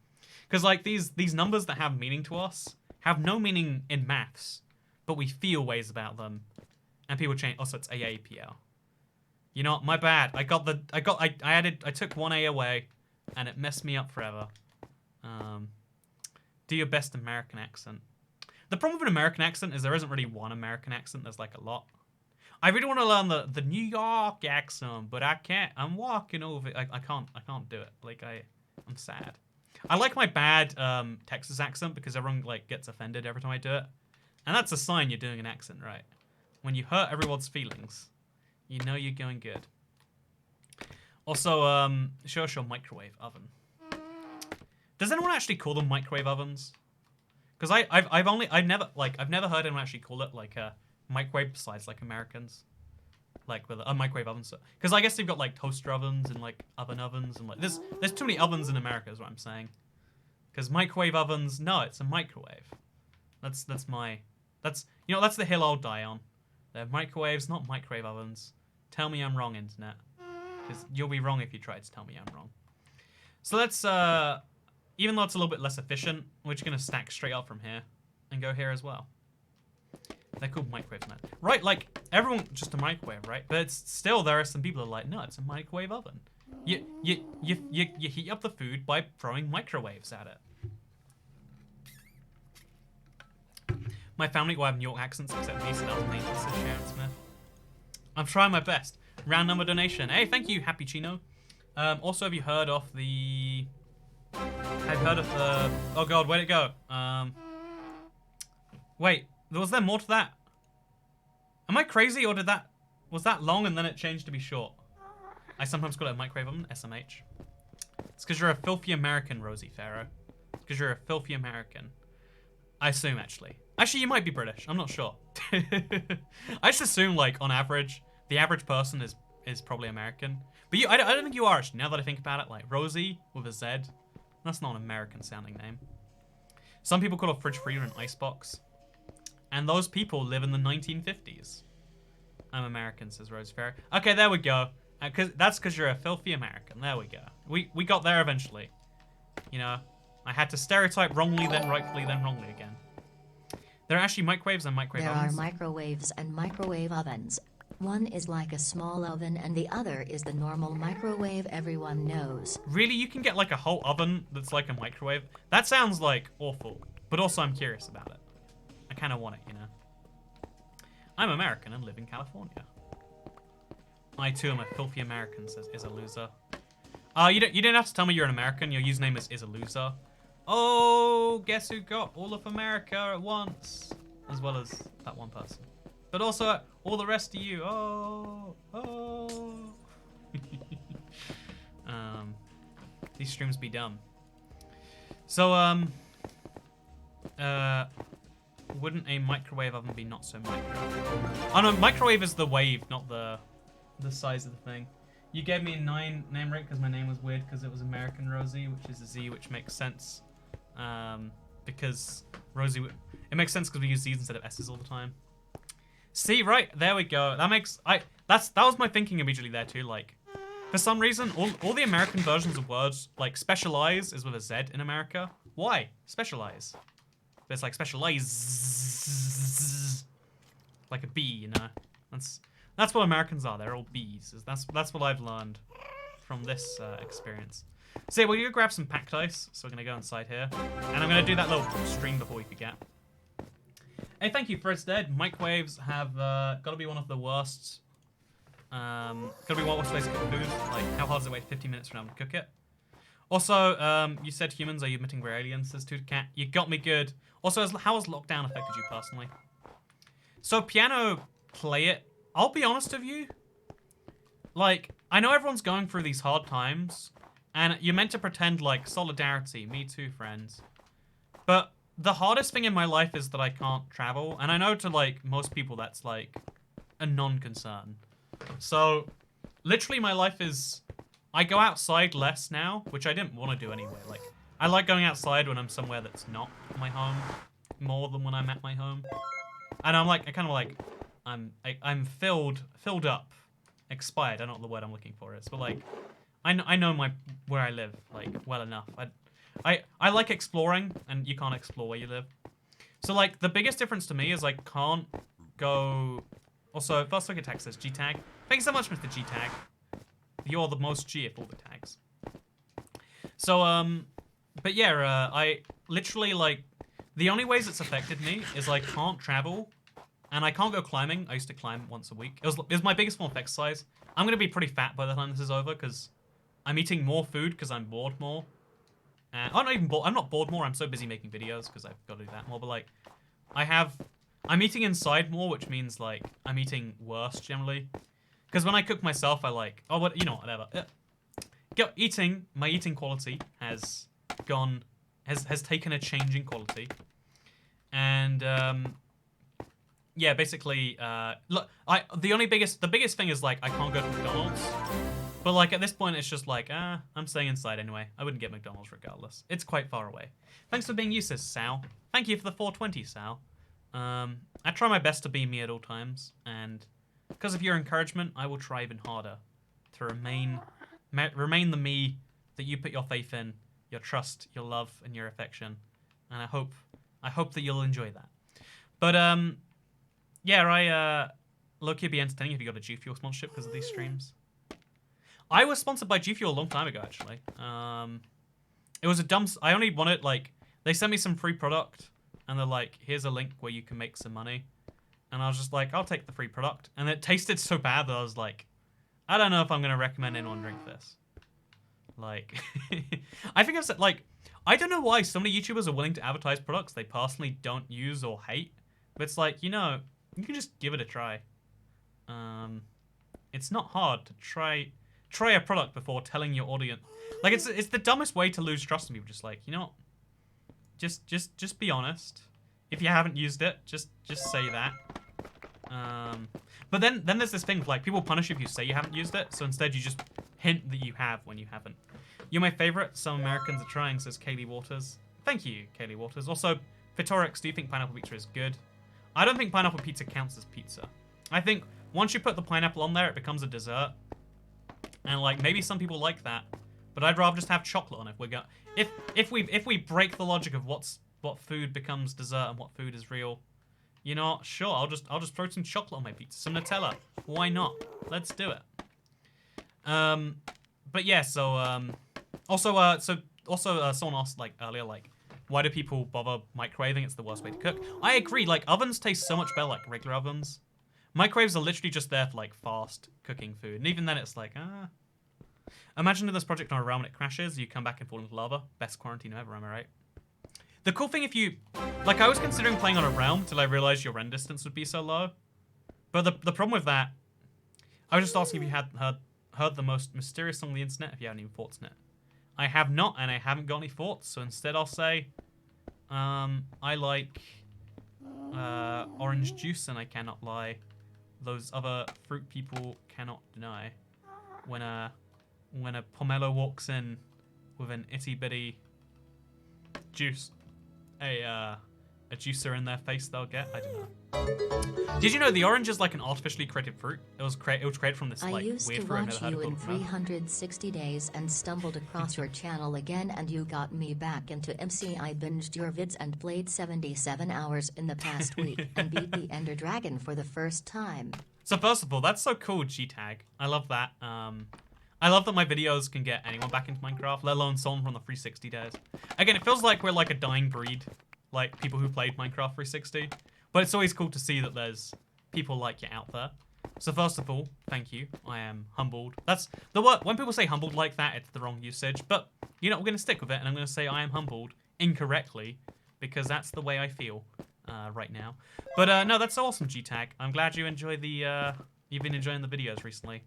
Because like these numbers that have meaning to us have no meaning in maths, but we feel ways about them, and people change. Also, it's AAPL. You know, my bad. I took one A away, and it messed me up forever. Do your best American accent. The problem with an American accent is there isn't really one American accent. There's like a lot. I really want to learn the New York accent, but I can't. I'm walking over. I can't do it. Like I'm sad. I like my bad Texas accent because everyone like gets offended every time I do it, and that's a sign you're doing an accent right. When you hurt everyone's feelings, you know you're going good. Also, show us your microwave oven. Does anyone actually call them microwave ovens? Because I've never heard anyone actually call it like a microwave besides like Americans, like with a microwave oven. Because I guess they've got like toaster ovens and like ovens and like there's too many ovens in America is what I'm saying. Because microwave ovens, no, it's a microwave. That's the hill I'll die on. They're microwaves, not microwave ovens. Tell me I'm wrong, internet. Because you'll be wrong if you try to tell me I'm wrong. So let's even though it's a little bit less efficient, we're just gonna stack straight up from here and go here as well. They're called microwaves now. Right, like, everyone, just a microwave, right? But it's still, there are some people who are like, no, it's a microwave oven. You heat up the food by throwing microwaves at it. My family will have New York accents except me, so that was me, said Sharon Smith. I'm trying my best. Round number donation. Hey, thank you, Happy Chino. Also, have you heard of the... Oh god, where'd it go? Wait. Was there more to that? Am I crazy or was that long and then it changed to be short? I sometimes call it a microwave oven, SMH. It's because you're a filthy American, Rosie Farrow. Because you're a filthy American. I assume, actually. Actually, you might be British. I'm not sure. I just assume, like, on average, the average person is probably American. But I don't think you are, actually, now that I think about it. Like, Rosie with a Z. That's not an American-sounding name. Some people call a fridge freezer an icebox. And those people live in the 1950s. I'm American, says Rose Farrow. Okay, there we go. That's because you're a filthy American. There we go. We got there eventually. You know, I had to stereotype wrongly, then rightfully, then wrongly again. There are actually microwaves and microwave ovens. There are microwaves and microwave ovens. One is like a small oven and the other is the normal microwave everyone knows. Really? You can get like a whole oven that's like a microwave? That sounds like awful. But also I'm curious about it. I kind of want it, you know. I'm American and live in California. I too am a filthy American, says is a loser. You didn't have to tell me you're an American. Your username is a loser. Oh, guess who got all of America at once? As well as that one person. But also all the rest of you. Oh. These streams be dumb. So, wouldn't a microwave oven be not so microwave? Oh no, microwave is the wave, not the size of the thing. You gave me a 9 name rate because my name was weird because it was American Rosie, which is a Z, which makes sense. Because Rosie, it makes sense because we use Z's instead of S's all the time. See, right, there we go. That makes, that was my thinking immediately there too. Like, for some reason, all the American versions of words, like specialize is with a Z in America. Why? Specialize. But it's like specialize, like a bee, you know. That's what Americans are. They're all bees. That's what I've learned from this experience. So yeah, we're gonna grab some packed ice. So we're gonna go inside here, and I'm gonna do that little stream before we forget. Hey, thank you, Fred's Dead. Microwaves have got to be one of the worst. Got to be one of the worst ways to cook food. Like, how hard does it wait 50 minutes for them to cook it? Also, you said humans, are you admitting we're aliens? Says Toot Cat. You got me good. Also, how has lockdown affected you personally? So, piano, play it. I'll be honest with you. Like, I know everyone's going through these hard times, and you're meant to pretend like solidarity. Me too, friends. But the hardest thing in my life is that I can't travel, and I know to like most people that's like a non-concern. So, literally, my life is I go outside less now, which I didn't want to do anyway. Like, I like going outside when I'm somewhere that's not my home more than when I'm at my home. And I'm like, I'm filled up, expired. I don't know what the word I'm looking for is, but like, I know where I live like well enough. I like exploring, and you can't explore where you live. So like, the biggest difference to me is I can't go. Also, first look at text says G tag. Thank you so much, Mr. G tag. You're the most G of all the tags. So but yeah, literally, like, the only ways it's affected me is I can't travel, and I can't go climbing. I used to climb once a week. It was my biggest form of exercise. I'm gonna be pretty fat by the time this is over, because I'm eating more food because I'm bored more. And I'm not even bored. I'm not bored more. I'm so busy making videos because I've got to do that more. But like, I'm eating inside more, which means like I'm eating worse generally. Because when I cook myself, I like, oh, what, you know, whatever. My eating quality has taken a change in quality, and yeah, basically, look, the biggest thing is like I can't go to McDonald's. But like at this point, it's just like, I'm staying inside anyway. I wouldn't get McDonald's regardless. It's quite far away. Thanks for being you, says Sal. Thank you for the 420, Sal. I try my best to be me at all times, and because of your encouragement, I will try even harder to remain the me that you put your faith in, your trust, your love, and your affection. And I hope that you'll enjoy that. But yeah, low-key be entertaining if you got a G Fuel sponsorship because of these streams. I was sponsored by G Fuel a long time ago, actually. It was a dumb... I only wanted, like... They sent me some free product, and they're like, here's a link where you can make some money. And I was just like, I'll take the free product. And it tasted so bad that I was like, I don't know if I'm going to recommend anyone drink this. Like... I think I've said, like... I don't know why so many YouTubers are willing to advertise products they personally don't use or hate. But it's like, you know, you can just give it a try. It's not hard to try a product before telling your audience. Like, it's the dumbest way to lose trust in people. Just like, you know, just be honest. If you haven't used it, just say that. But then there's this thing of, like, people punish you if you say you haven't used it. So instead you just hint that you have when you haven't. You're my favorite. Some Americans are trying, says Kaylee Waters. Thank you, Kaylee Waters. Also, Fitorix, do you think pineapple pizza is good? I don't think pineapple pizza counts as pizza. I think once you put the pineapple on there, it becomes a dessert. And like maybe some people like that, but I'd rather just have chocolate on it. If we break the logic of what food becomes dessert and what food is real, you know, sure, I'll just throw some chocolate on my pizza, some Nutella. Why not? Let's do it. But yeah, so also someone asked like earlier, like, why do people bother microwaving? It's the worst way to cook. I agree. Like ovens taste so much better, like regular ovens. Microwaves are literally just there for like fast cooking food, and even then it's like, Imagine doing this project on a realm and it crashes, you come back and fall into lava. Best quarantine ever, am I right? The cool thing if you... Like, I was considering playing on a realm till I realized your rend distance would be so low. But the problem with that... I was just asking if you had heard the most mysterious song on the internet, if you had any thoughts on it. I have not, and I haven't got any thoughts, so instead I'll say... I like... orange juice, and I cannot lie. Those other fruit people cannot deny. When a pomelo walks in with an itty bitty juice, a juicer in their face they'll get. I don't know. Did you know the orange is like an artificially created fruit? It was created from this like weird fruit. I used to watch you in 360 days and stumbled across your channel again, and you got me back into MC. I binged your vids and played 77 hours in the past week and beat the Ender Dragon for the first time. So first of all, that's so cool, G-Tag. I love that. I love that my videos can get anyone back into Minecraft, let alone someone from the 360 days. Again, it feels like we're like a dying breed, like people who played Minecraft 360. But it's always cool to see that there's people like you out there. So first of all, thank you. I am humbled. That's the word. When people say humbled like that, it's the wrong usage. But, you know, we're going to stick with it, and I'm going to say I am humbled incorrectly because that's the way I feel right now. But no, that's awesome, G-Tag. I'm glad you enjoy the, you've been enjoying the videos recently.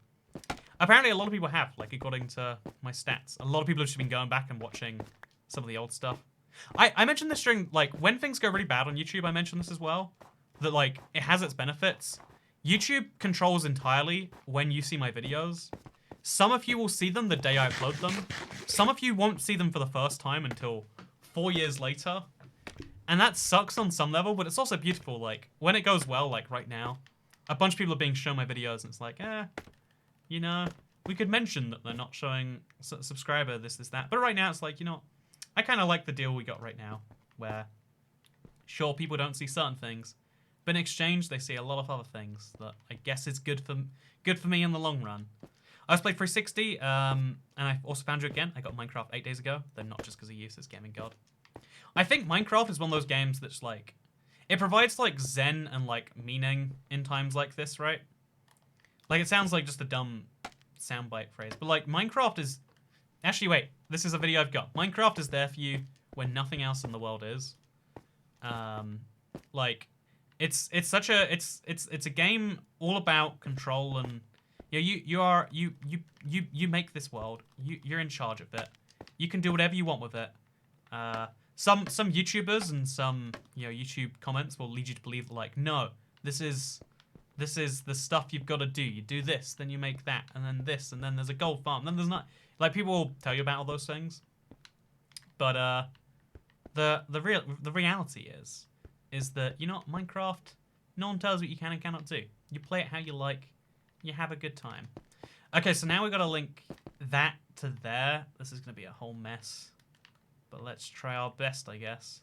Apparently a lot of people have, like, according to my stats. A lot of people have just been going back and watching some of the old stuff. I mentioned this during, like, when things go really bad on YouTube, I mentioned this as well. That, like, it has its benefits. YouTube controls entirely when you see my videos. Some of you will see them the day I upload them. Some of you won't see them for the first time until 4 years later. And that sucks on some level, but it's also beautiful. Like, when it goes well, like right now, a bunch of people are being shown my videos, and it's like, you know, we could mention that they're not showing subscriber this, that. But right now, it's like, you know, I kind of like the deal we got right now, where, sure, people don't see certain things, but in exchange, they see a lot of other things that I guess is good for me in the long run. I was playing 360, and I also found you again. I got Minecraft 8 days ago, though not just because of you, says Gaming God. I think Minecraft is one of those games that's like, it provides like zen and like meaning in times like this, right? Like it sounds like just a dumb soundbite phrase, but like Minecraft is, actually wait, this is a video I've got. Minecraft is there for you when nothing else in the world is. Like it's such a, it's a game all about control and you make this world. You're in charge of it. You can do whatever you want with it. Some YouTubers and some YouTube comments will lead you to believe like, no, this is the stuff you've got to do. You do this, then you make that, and then this, and then there's a gold farm. Then there's not, like, people will tell you about all those things. But the reality is that Minecraft, no one tells you what you can and cannot do. You play it how you like. You have a good time. Okay, so now we've got to link that to there. This is going to be a whole mess. But let's try our best, I guess.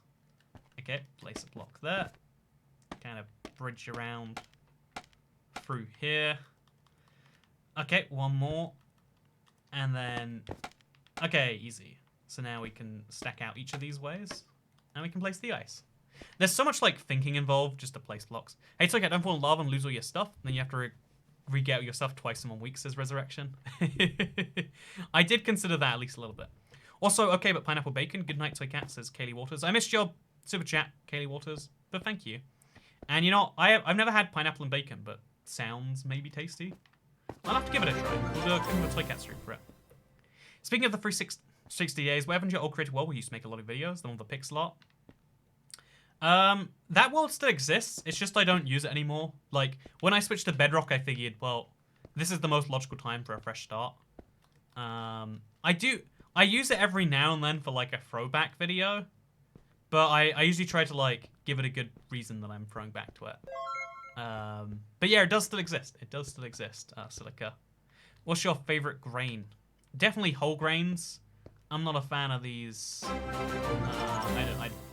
Okay, place a block there. Kind of bridge around through here. Okay, one more. And then... Okay, easy. So now we can stack out each of these ways. And we can place the ice. There's so much, like, thinking involved just to place blocks. Hey, it's okay, don't fall in lava and lose all your stuff. Then you have to re-get your stuff twice in 1 week, says Resurrection. I did consider that at least a little bit. Also, okay, but pineapple bacon. Good night, Toy Cat, says Kaylee Waters. I missed your super chat, Kaylee Waters, but thank you. And I've never had pineapple and bacon, but sounds maybe tasty. I'll have to give it a try. We'll do a Toy Cat stream for it. Speaking of the 360 days, what happened to your old creative world? We used to make a lot of videos, the one with the pixel art. That world still exists. It's just I don't use it anymore. Like, when I switched to Bedrock, I figured, well, this is the most logical time for a fresh start. I use it every now and then for, like, a throwback video. But I usually try to, like, give it a good reason that I'm throwing back to it. But yeah, it does still exist. It does still exist, Silica. What's your favorite grain? Definitely whole grains. I'm not a fan of these...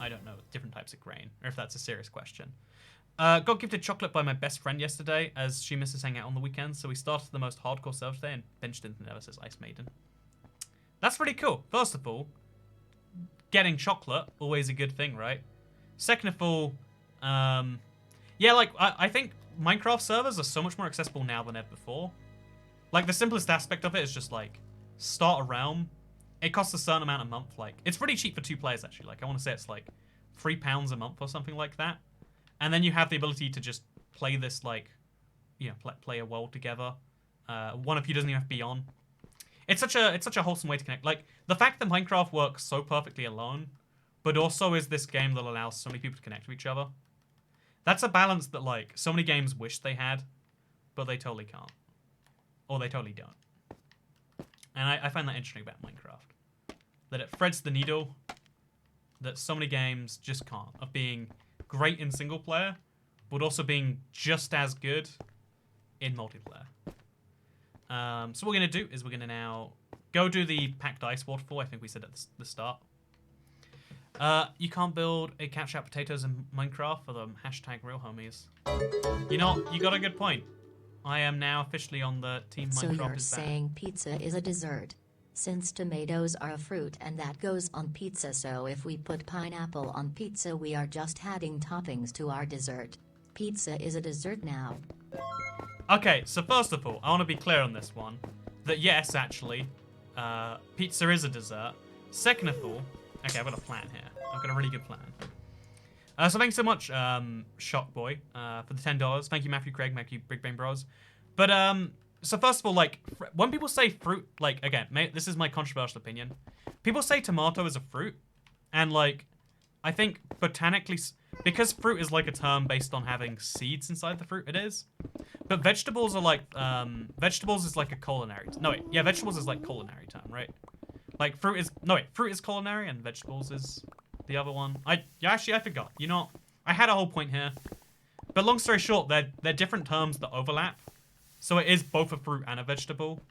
I don't know, different types of grain, or if that's a serious question. Got gifted chocolate by my best friend yesterday, as she misses hanging out on the weekends, so we started the most hardcore server today and benched into Nether, says Ice Maiden. That's pretty cool. First of all, getting chocolate, always a good thing, right? Second of all, yeah, like, I think Minecraft servers are so much more accessible now than ever before. Like, the simplest aspect of it is just, like, start a realm. It costs a certain amount a month. Like, it's pretty cheap for 2 players, actually. Like, I want to say it's, like, £3 a month or something like that. And then you have the ability to just play this, like, play a world together. One of you doesn't even have to be on. It's such a wholesome way to connect. Like, the fact that Minecraft works so perfectly alone, but also is this game that allows so many people to connect to each other. That's a balance that, like, so many games wish they had, but they totally can't. Or they totally don't. And I find that interesting about Minecraft. That it threads the needle that so many games just can't. Of being great in single player, but also being just as good in multiplayer. So what we're going to do is we're going to now go do the packed ice waterfall. I think we said at the start. You can't build a catch out potatoes in Minecraft for the hashtag real homies. You got a good point. I am now officially on the team Minecraft So you're is back. saying pizza is a dessert. Since tomatoes are a fruit and that goes on pizza, so if we put pineapple on pizza we are just adding toppings to our dessert. Pizza is a dessert now. Okay, so first of all, I want to be clear on this one. That yes, actually, pizza is a dessert. Second of all, okay, I've got a plan here. I've got a really good plan. So thanks so much, Shockboy, for the $10. Thank you, Matthew Craig, thank you, Big Bang Bros. But, so first of all, like, when people say fruit, like, again, this is my controversial opinion. People say tomato is a fruit, and, like, I think botanically, because fruit is, like, a term based on having seeds inside the fruit, it is. But vegetables are, like, vegetables is, like, a culinary, no, wait, yeah, vegetables is, like, culinary term, right? Like, fruit is culinary, and vegetables is the other one. Actually, I forgot. I had a whole point here. But long story short, they're different terms that overlap. So it is both a fruit and a vegetable.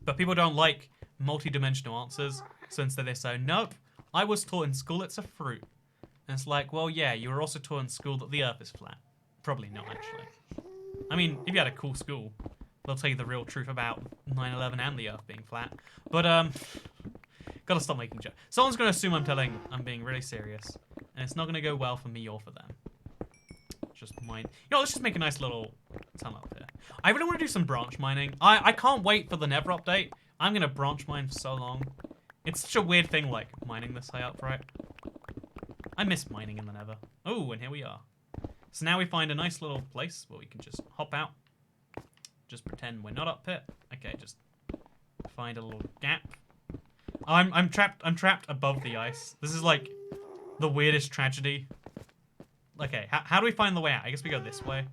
But people don't like multi-dimensional answers. So instead they say, nope, I was taught in school it's a fruit. And it's like, well, yeah, you were also taught in school that the earth is flat. Probably not, actually. I mean, if you had a cool school, they'll tell you the real truth about 9/11 and the earth being flat. But, Gotta stop making jokes. Someone's gonna assume I'm being really serious, and it's not gonna go well for me or for them. Just mine. You know, let's just make a nice little tunnel up here. I really want to do some branch mining. I can't wait for the Nether update. I'm gonna branch mine for so long. It's such a weird thing, like mining this high up, right? I miss mining in the Nether. Oh, and here we are. So now we find a nice little place where we can just hop out. Just pretend we're not up here. Okay, just find a little gap. I'm trapped above the ice. This is like the weirdest tragedy. Okay, how do we find the way out? I guess we go this way.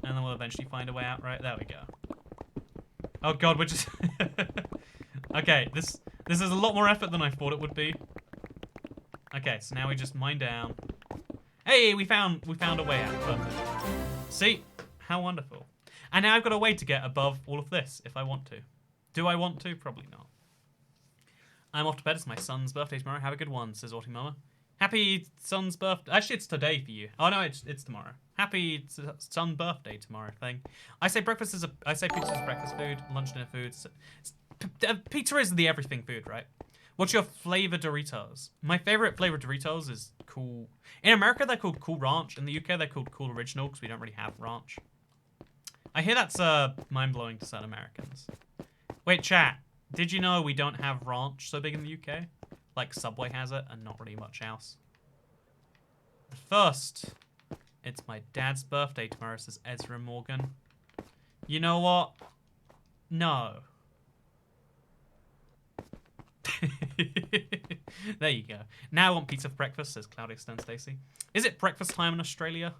And then we'll eventually find a way out, right? There we go. Oh god, we're just... Okay, this is a lot more effort than I thought it would be. Okay, so now we just mine down. Hey, we found a way out. Perfect. See? How wonderful. And now I've got a way to get above all of this, if I want to. Do I want to? Probably not. I'm off to bed. It's my son's birthday tomorrow. Have a good one, says Autumn Mama. Happy son's birthday. Actually, it's today for you. Oh, no, it's tomorrow. Happy son birthday tomorrow thing. I say pizza is breakfast food, lunch, dinner food. Pizza is the everything food, right? What's your flavor Doritos? My favorite flavor Doritos is Cool. In America, they're called Cool Ranch. In the UK, they're called Cool Original because we don't really have ranch. I hear that's mind-blowing to certain Americans. Wait, chat. Did you know we don't have ranch so big in the UK? Like Subway has it and not really much else. First, it's my dad's birthday tomorrow, says Ezra Morgan. You know what? No. There you go. Now I want pizza for breakfast, says Claudia Stone Stacy. Is it breakfast time in Australia?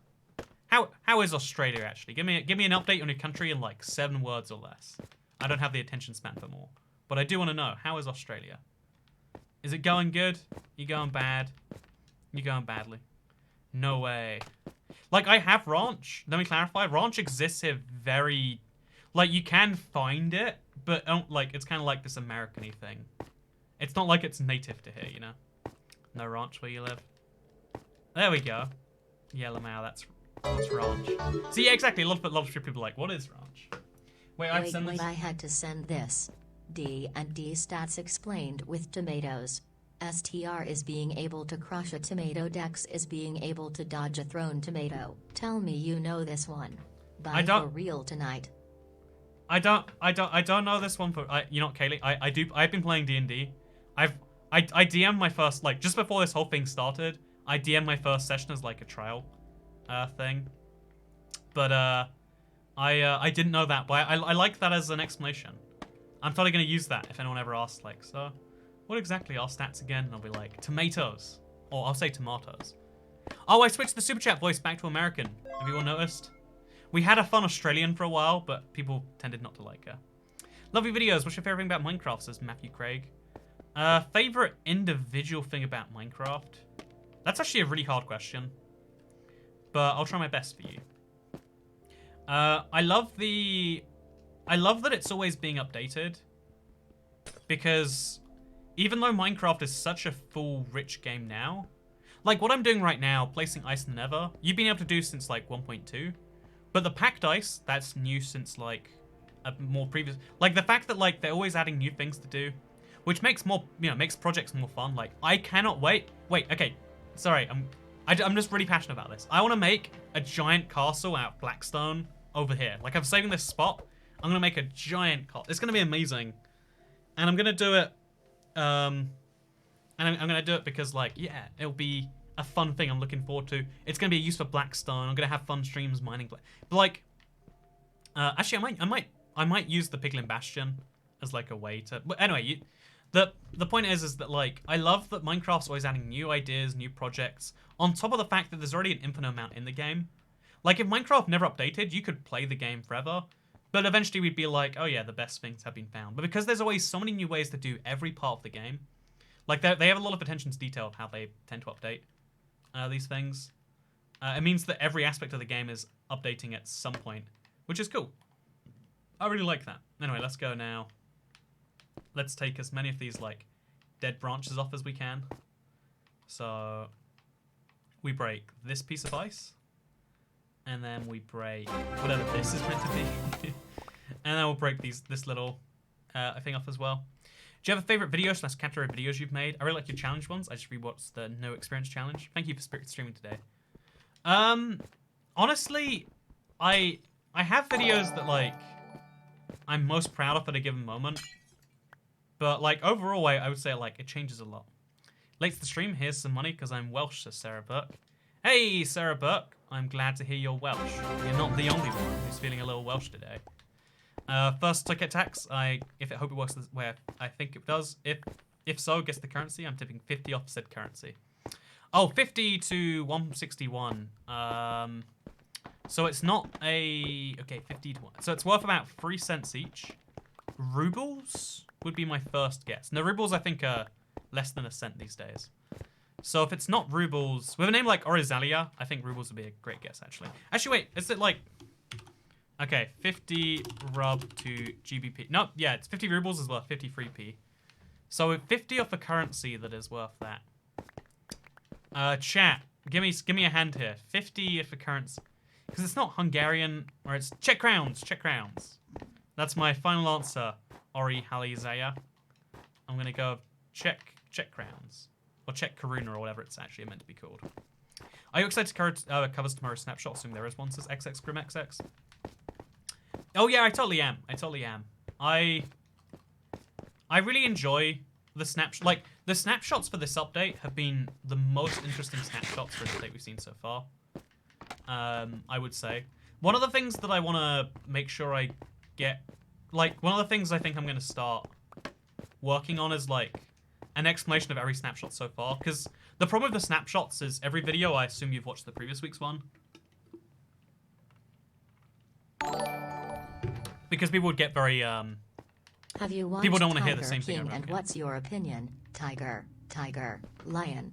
How is Australia actually? Give me an update on your country in like 7 words or less. I don't have the attention span for more. But I do want to know, how is Australia? Is it going good? You going bad? You going badly? No way. Like, I have ranch. Let me clarify. Ranch exists here very... Like, you can find it, but like, it's kind of like this American-y thing. It's not like it's native to here, you know? No ranch where you live. There we go. Yellow Mao, that's ranch. See, yeah, exactly. A lot of people are like, what is ranch? Wait, I had to send this. D&D stats explained with tomatoes. STR is being able to crush a tomato. Dex is being able to dodge a thrown tomato. Tell me you know this one. Bye for real tonight. I don't know this one for you know what, Kaylee? I've been playing D&D. I DM'd my first, like, just before this whole thing started, I DM'd my first session as like a trial thing. But I didn't know that, but I like that as an explanation. I'm totally going to use that if anyone ever asks, like, so, what exactly are stats again? And I'll be like, tomatoes. Or I'll say tomatoes. Oh, I switched the Super Chat voice back to American. Have you all noticed? We had a fun Australian for a while, but people tended not to like her. Lovely videos. What's your favorite thing about Minecraft, says Matthew Craig. Favorite individual thing about Minecraft? That's actually a really hard question. But I'll try my best for you. I love that it's always being updated, because even though Minecraft is such a full, rich game now, like what I'm doing right now, placing ice in the Nether, you've been able to do since like 1.2, but the packed ice, that's new since like a more previous, like the fact that like they're always adding new things to do, which makes more, you know, makes projects more fun. Like I cannot wait. Wait, okay, sorry, I'm just really passionate about this. I want to make a giant castle out of Blackstone over here. Like I'm saving this spot. I'm gonna make a giant castle. It's gonna be amazing, and I'm gonna do it. And I'm gonna do it because, like, yeah, it'll be a fun thing. I'm looking forward to. It's gonna be a use for Blackstone. I'm gonna have fun streams mining. But like, actually, I might use the Piglin Bastion as like a way to. But anyway, the point is that like I love that Minecraft's always adding new ideas, new projects. On top of the fact that there's already an infinite amount in the game. Like if Minecraft never updated, you could play the game forever. But eventually we'd be like, oh yeah, the best things have been found. But because there's always so many new ways to do every part of the game, like they have a lot of attention to detail of how they tend to update these things. It means that every aspect of the game is updating at some point, which is cool. I really like that. Anyway, let's go now. Let's take as many of these like dead branches off as we can. So we break this piece of ice. And then we break whatever this is meant to be. And then we'll break this little thing off as well. Do you have a favorite video / category videos you've made? I really like your challenge ones. I just rewatched the no experience challenge. Thank you for streaming today. Honestly, I have videos that like I'm most proud of at a given moment. But like overall, I would say like it changes a lot. Late to the stream, here's some money because I'm Welsh, says Sarah Burke. Hey, Sarah Burke, I'm glad to hear you're Welsh. You're not the only one who's feeling a little Welsh today. First ticket tax, I hope it works where I think it does. If so, guess the currency. I'm tipping 50 off said currency. Oh, 50 to 161. So it's not a... Okay, 50 to 1. So it's worth about 3 cents each. Rubles would be my first guess. No, rubles I think are less than a cent these days. So if it's not rubles... With a name like Orizalia, I think rubles would be a great guess, actually. Actually, wait. Is it like... Okay, 50 rub to GBP. No, yeah, it's 50 rubles is worth 53p. So 50 off a currency that is worth that. Chat, give me a hand here. 50 if a currency, because it's not Hungarian or it's Czech crowns. Czech crowns. That's my final answer. Ori Halizaya. I'm gonna go Czech crowns or Czech koruna or whatever it's actually meant to be called. Are you excited to covers tomorrow's snapshot? Assuming there is one. Says XX Grim XX. Oh yeah, I totally am. I really enjoy the snapshot. Like the snapshots for this update have been the most interesting snapshots for the update we've seen so far. I would say one of the things that I want to make sure I get, like one of the things I think I'm going to start working on is like an explanation of every snapshot so far. Because the problem with the snapshots is every video, I assume you've watched the previous week's one. Because people would get very, Have you watched people don't want to hear Tiger the same thing King over and again. what's your opinion? Tiger, lion.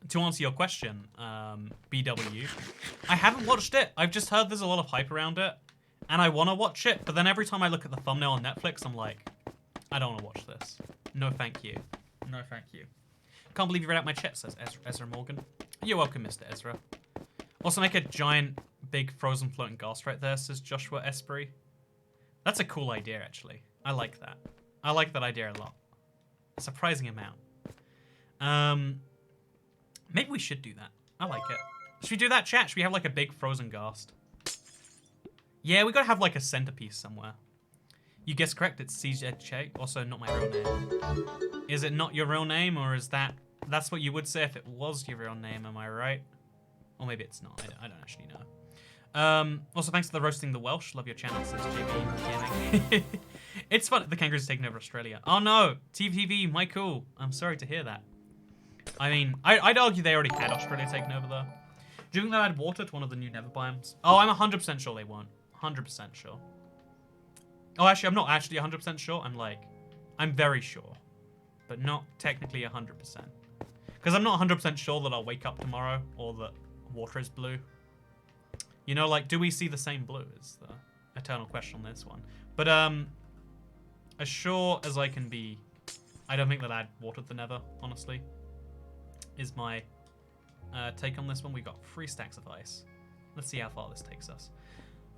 To answer your question, BW, I haven't watched it. I've just heard there's a lot of hype around it, and I want to watch it, but then every time I look at the thumbnail on Netflix, I'm like, I don't want to watch this. No thank you. No thank you. Can't believe you read out my chat, says Ezra Morgan. You're welcome, Mr. Ezra. Also make a giant, big frozen floating ghast right there, says Joshua Esprit. That's a cool idea, actually. I like that. I like that idea a lot. A surprising amount. Maybe we should do that. I like it. Should we do that, chat? Should we have like a big frozen ghast? Yeah, we gotta have like a centerpiece somewhere. You guessed correct, it's CJ. Also not my real name. Is it not your real name, or is that's what you would say if it was your real name, am I right? Or maybe it's not, I don't actually know. Also thanks for the roasting the Welsh. Love your channel, says JB Gaming. It's fun, the kangaroos taking over Australia. Oh no, TVV, Michael. I'm sorry to hear that. I mean, I'd argue they already had Australia taken over though. Do you think they'll add water to one of the new Nether biomes? Oh, I'm 100% sure they won't. 100% sure. Oh, actually, I'm not actually 100% sure. I'm very sure. But not technically 100%. Because I'm not 100% sure that I'll wake up tomorrow or that water is blue. You know, like, do we see the same blue is the eternal question on this one. But, as sure as I can be, I don't think they'll add water to the Nether, honestly. Is my take on this one. We got 3 stacks of ice. Let's see how far this takes us.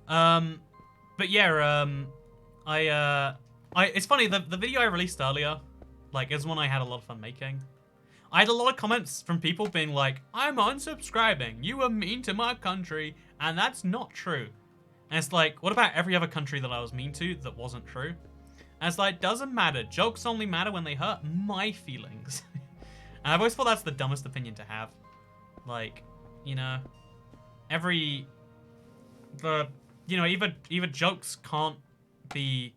But yeah, it's funny, the video I released earlier, like, is one I had a lot of fun making. I had a lot of comments from people being like, I'm unsubscribing, you were mean to my country, and that's not true. And it's like, what about every other country that I was mean to that wasn't true? And it's like, doesn't matter, jokes only matter when they hurt my feelings. And I've always thought that's the dumbest opinion to have. Like, you know, either jokes can't be,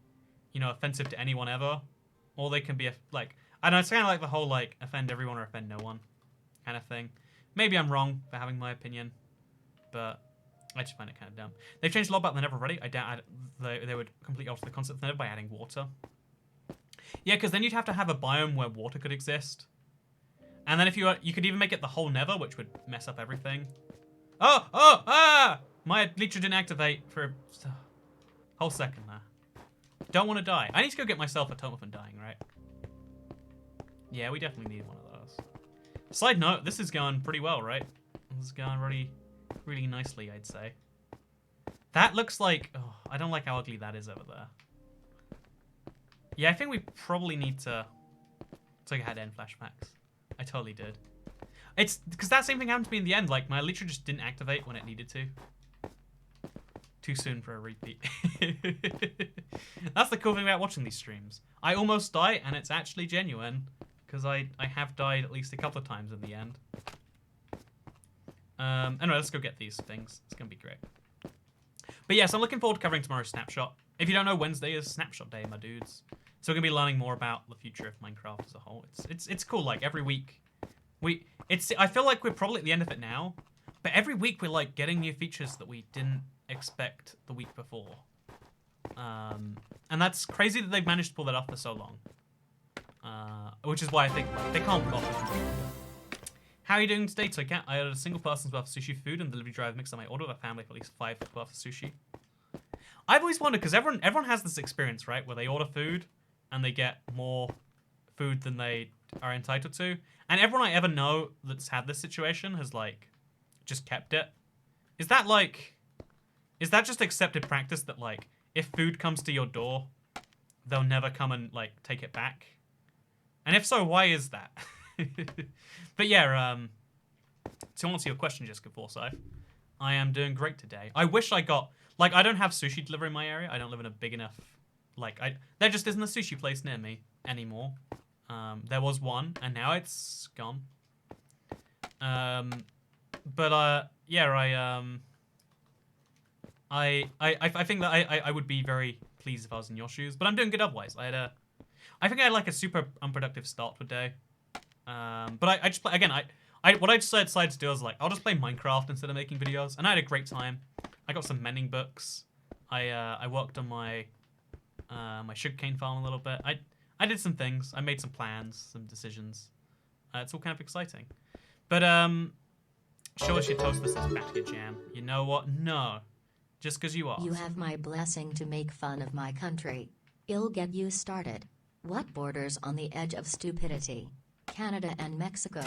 you know, offensive to anyone ever, or they can be, like, I don't know, it's kind of like the whole, like, offend everyone or offend no one kind of thing. Maybe I'm wrong for having my opinion, but I just find it kind of dumb. They've changed a lot about the Nether already. I doubt they would completely alter the concept of the Nether by adding water. Yeah, because then you'd have to have a biome where water could exist. And then if you could even make it the whole Nether, which would mess up everything. My leech didn't activate for a whole second there. Don't want to die. I need to go get myself a totem from dying, right? Yeah, we definitely need one of those. Side note, this is going pretty well, right? This is going really nicely, I'd say. That looks like... Oh, I don't like how ugly that is over there. Yeah, I think we probably need to take a head in flashbacks. I totally did. It's because that same thing happened to me in the end. Like, my Elytra just didn't activate when it needed to. Too soon for a repeat. That's the cool thing about watching these streams. I almost die, and it's actually genuine. Because I have died at least a couple of times in the end. Anyway, let's go get these things. It's going to be great. But yes, I'm looking forward to covering tomorrow's Snapshot. If you don't know, Wednesday is Snapshot Day, my dudes. So we're going to be learning more about the future of Minecraft as a whole. It's cool, like, every week. I feel like we're probably at the end of it now. But every week we're, like, getting new features that we didn't expect the week before. And that's crazy that they've managed to pull that off for so long. Which is why I think like, they can't pull off this. How are you doing today, Toycat? I ordered a single person's worth of sushi food and the delivery driver mixed up my order with a family for at least 5 worth of sushi. I've always wondered, because everyone has this experience, right? Where they order food and they get more food than they are entitled to. And everyone I ever know that's had this situation has, like, just kept it. Is that just accepted practice that, like, if food comes to your door, they'll never come and, like, take it back? And if so, why is that? But yeah, to answer your question, Jessica Forsyth, I am doing great today. I wish I got, like, I don't have sushi delivery in my area. I don't live in a big enough, like, there just isn't a sushi place near me anymore. There was one, and now it's gone. But yeah, I think that I would be very pleased if I was in your shoes, but I'm doing good otherwise. I think I had like a super unproductive start to a day. But I just play, again, what I decided to do is like, I'll just play Minecraft instead of making videos, and I had a great time. I got some mending books. I worked on my my sugarcane farm a little bit. I did some things. I made some plans, some decisions. It's all kind of exciting. But show us your toast that says back to your jam. You know what? No. Just because you asked. You have my blessing to make fun of my country. I'll get you started. What borders on the edge of stupidity? Canada and Mexico.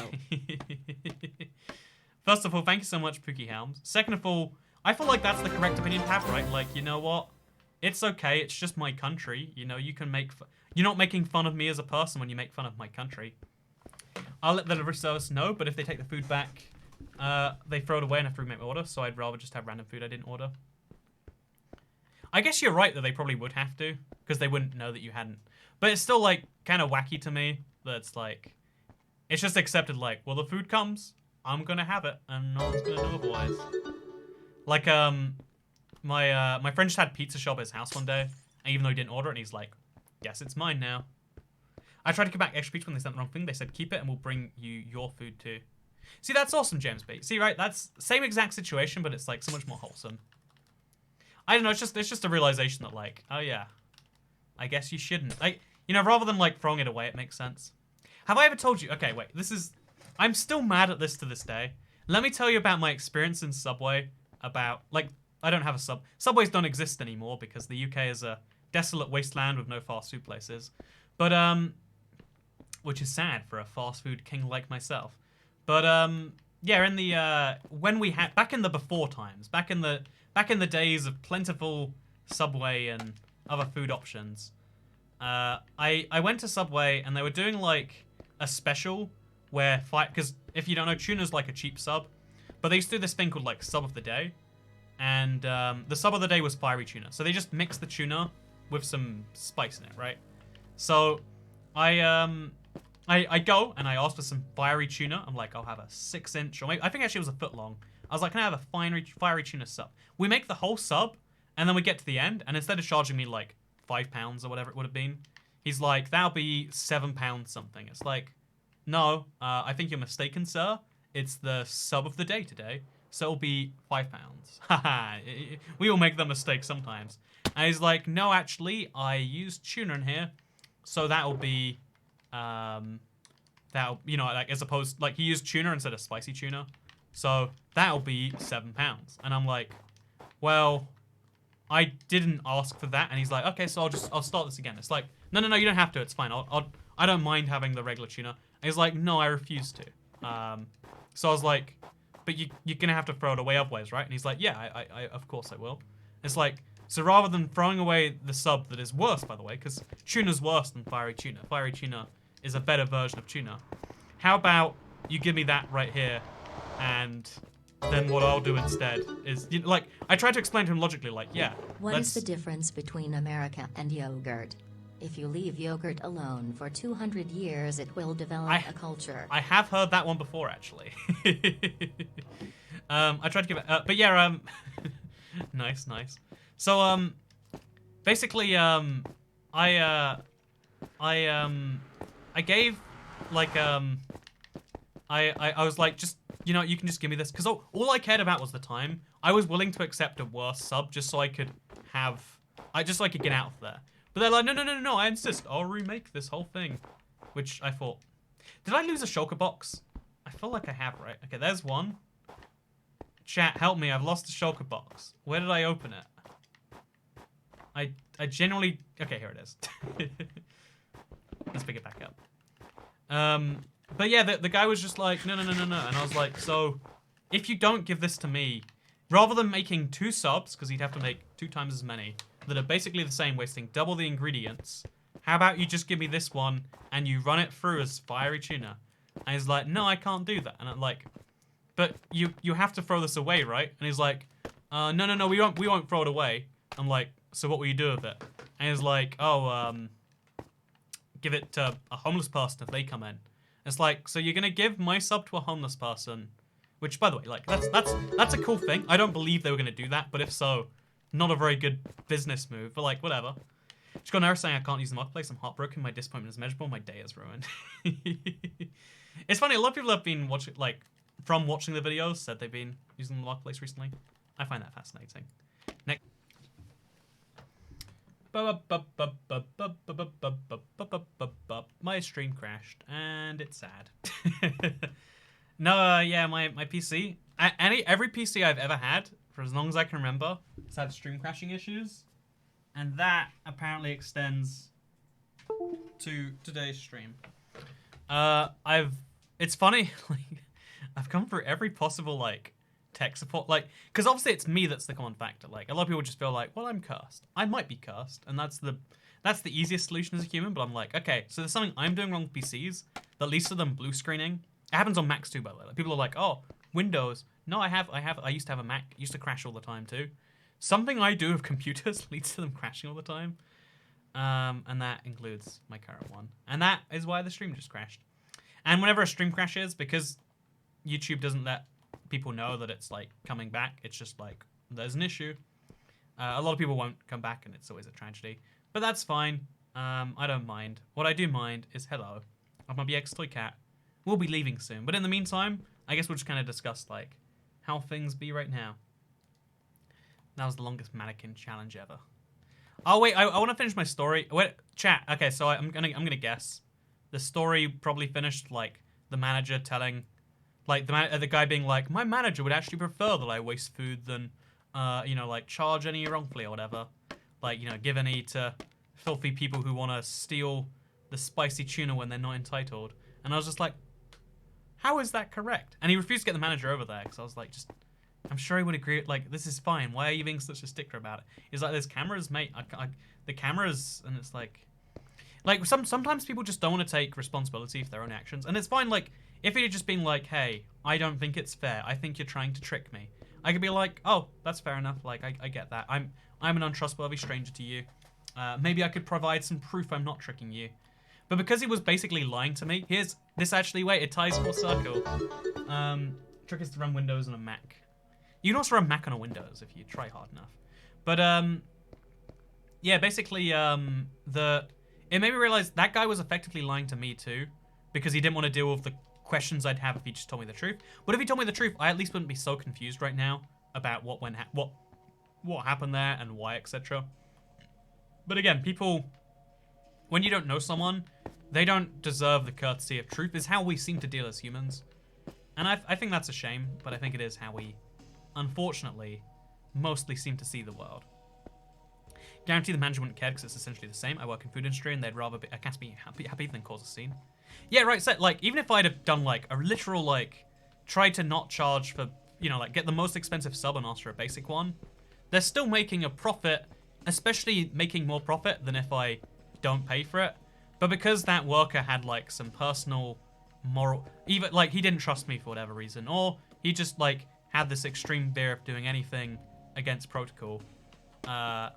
First of all, thank you so much, Pookie Helms. Second of all, I feel like that's the correct opinion to have, right? Like, you know what? It's okay. It's just my country. You know, you can make... You're not making fun of me as a person when you make fun of my country. I'll let the delivery service know, but if they take the food back, they throw it away and have to remake my order, so I'd rather just have random food I didn't order. I guess you're right that they probably would have to, because they wouldn't know that you hadn't. But it's still, like, kind of wacky to me that it's, like... It's just accepted, like, well, the food comes, I'm gonna have it, and no one's gonna know otherwise. Like, my friend just had pizza shop at his house one day, and even though he didn't order it, and he's like, guess it's mine now. I tried to give back extra pizza when they sent the wrong thing. They said, keep it, and we'll bring you your food, too. See, that's awesome, James B. See, right, that's same exact situation, but it's, like, so much more wholesome. I don't know, it's just a realization that, like, oh, yeah, I guess you shouldn't. Like, you know, rather than, like, throwing it away, it makes sense. Have I ever told you? Okay, wait, I'm still mad at this to this day. Let me tell you about my experience in Subway about, like, I don't have a Subways don't exist anymore because the UK is a desolate wasteland with no fast food places. But, which is sad for a fast food king like myself. But, yeah, in the, when we had, back in the before times, back in the days of plentiful Subway and other food options, I went to Subway and they were doing, like, a special where, because if you don't know, tuna's like a cheap sub, but they used to do this thing called, like, sub of the day, and the sub of the day was fiery tuna. So they just mixed the tuna with some spice in it, right? So I go and I ask for some fiery tuna. I'm like, I'll have a 6-inch, or maybe, I think actually it was a foot long. I was like, can I have a fiery tuna sub? We make the whole sub, and then we get to the end, and instead of charging me like £5 or whatever it would have been, he's like, that'll be £7 something. It's like, no, I think you're mistaken, sir. It's the sub of the day today, so it'll be £5. Haha, we all make that mistake sometimes. And he's like, no, actually, I used tuna in here, so that'll be, you know, like, as opposed, like, he used tuna instead of spicy tuna, so that'll be £7. And I'm like, well, I didn't ask for that. And he's like, okay, so I'll start this again. It's like, no, you don't have to. It's fine. I don't mind having the regular tuna. And he's like, no, I refuse to. So I was like, but you're gonna have to throw it away otherwise, right? And he's like, yeah, I of course I will. It's like, So rather than throwing away the sub that is worse, by the way, because tuna's worse than fiery tuna. Fiery tuna is a better version of tuna. How about you give me that right here, and then what I'll do instead is, you know, like, I tried to explain to him logically, like, yeah. What is the difference between America and yogurt? If you leave yogurt alone for 200 years, it will develop a culture. I have heard that one before, actually. I tried to give it, but yeah, nice. So, basically, I gave, like, I was like, just, you know, you can just give me this, because all I cared about was the time. I was willing to accept a worse sub just so I could have, just so I could get out of there. But they're like, no, I insist. I'll remake this whole thing. Which I thought, did I lose a shulker box? I feel like I have, right? Okay, there's one. Chat, help me. I've lost the shulker box. Where did I open it? I genuinely, okay, here it is. Let's pick it back up. But yeah, the guy was just like, no. And I was like, so if you don't give this to me, rather than making 2 subs, because he'd have to make 2 times as many, that are basically the same, wasting double the ingredients, how about you just give me this one and you run it through as fiery tuna? And he's like, no, I can't do that. And I'm like, but you have to throw this away, right? And he's like, no, we won't throw it away. I'm like, so what will you do with it? And he's like, oh, give it to a homeless person if they come in. It's like, so you're gonna give my sub to a homeless person, which, by the way, like, that's a cool thing. I don't believe they were gonna do that, but if so, not a very good business move, but like, whatever. Just got an error saying I can't use the marketplace. I'm heartbroken. My disappointment is measurable. My day is ruined. It's funny, a lot of people have been watching, like, from watching the videos, said they've been using the marketplace recently. I find that fascinating. Next. My stream crashed, and it's sad. No, yeah, my PC. Every PC I've ever had, for as long as I can remember, has had stream crashing issues. And that apparently extends to today's stream. It's funny, like, I've come through every possible, like, tech support, like, because obviously it's me that's the common factor. Like, a lot of people just feel like, well, I'm cursed. I might be cursed, and that's the easiest solution as a human, but I'm like, okay, so there's something I'm doing wrong with PCs that leads to them blue screening. It happens on Macs too, by the way. Like, people are like, oh, Windows. No, I used to have a Mac. It used to crash all the time too. Something I do with computers leads to them crashing all the time. And that includes my current one. And that is why the stream just crashed. And whenever a stream crashes, because YouTube doesn't let people know that it's, like, coming back, it's just like, there's an issue. A lot of people won't come back, and it's always a tragedy. But that's fine. I don't mind. What I do mind is, hello, I'm my BX Toy Cat. We'll be leaving soon. But in the meantime, I guess we'll just kind of discuss, like, how things be right now. That was the longest mannequin challenge ever. Oh wait, I want to finish my story. Wait, chat. Okay, so I'm gonna guess. The story probably finished, like, the manager telling, like, the guy being like, my manager would actually prefer that I waste food than, you know, like, charge any wrongfully or whatever. Like, you know, give any to filthy people who want to steal the spicy tuna when they're not entitled. And I was just like, how is that correct? And he refused to get the manager over there because I was like, just, I'm sure he would agree. Like, this is fine. Why are you being such a stickler about it? He's like, there's cameras, mate. The cameras, and it's like sometimes people just don't want to take responsibility for their own actions, and it's fine. Like, if he had just been like, hey, I don't think it's fair. I think you're trying to trick me. I could be like, oh, that's fair enough. Like, I get that. I'm an untrustworthy stranger to you. Maybe I could provide some proof I'm not tricking you. But because he was basically lying to me, here's this actually. Wait, it ties full circle. Trick is to run Windows on a Mac. You can also run Mac on a Windows if you try hard enough. But yeah, basically it made me realize that guy was effectively lying to me too, because he didn't want to deal with the questions I'd have if he just told me the truth. But if he told me the truth, I at least wouldn't be so confused right now about what happened there and why, etc. But again, people, when you don't know someone, they don't deserve the courtesy of truth, is how we seem to deal as humans. And I think that's a shame, but I think it is how we, unfortunately, mostly seem to see the world. Guarantee the manager wouldn't care because it's essentially the same. I work in food industry and they'd rather be, I can't be happy than cause a scene. Yeah, right, so, like, even if I'd have done, like, a literal, like, tried to not charge for, you know, like, get the most expensive sub and ask for a basic one, they're still making a profit especially making more profit than if I don't pay for it. But because that worker had like some personal moral, even like he didn't trust me for whatever reason, or he just like had this extreme fear of doing anything against protocol. I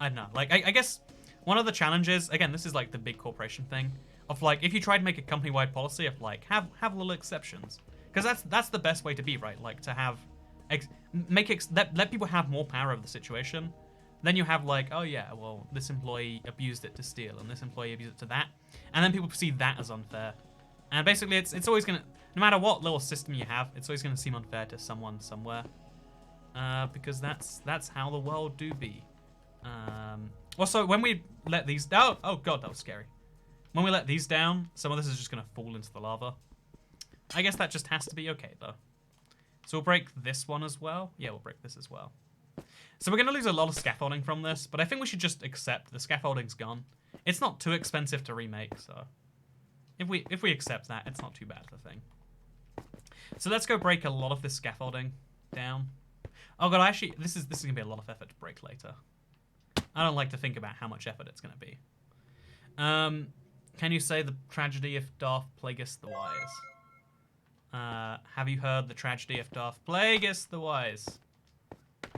don't know. Like I guess one of the challenges, again, this is like the big corporation thing of like if you try to make a company-wide policy of like have little exceptions, because that's the best way to be, right? Like to have let people have more power over the situation. Then you have like, oh yeah, well, this employee abused it to steal, and this employee abused it to that. And then people perceive that as unfair. And basically, it's always going to, no matter what little system you have, it's always going to seem unfair to someone somewhere. Because that's how the world do be. Also, when we let these down, oh god, that was scary. When we let these down, some of this is just going to fall into the lava. I guess that just has to be okay, though. So we'll break this one as well. Yeah, we'll break this as well. So we're going to lose a lot of scaffolding from this, but I think we should just accept the scaffolding's gone. It's not too expensive to remake, so if we accept that, it's not too bad of a thing. So let's go break a lot of this scaffolding down. Oh god, actually, this is going to be a lot of effort to break later. I don't like to think about how much effort it's going to be. Can you say the tragedy of Darth Plagueis the Wise? Have you heard the tragedy of Darth Plagueis the Wise?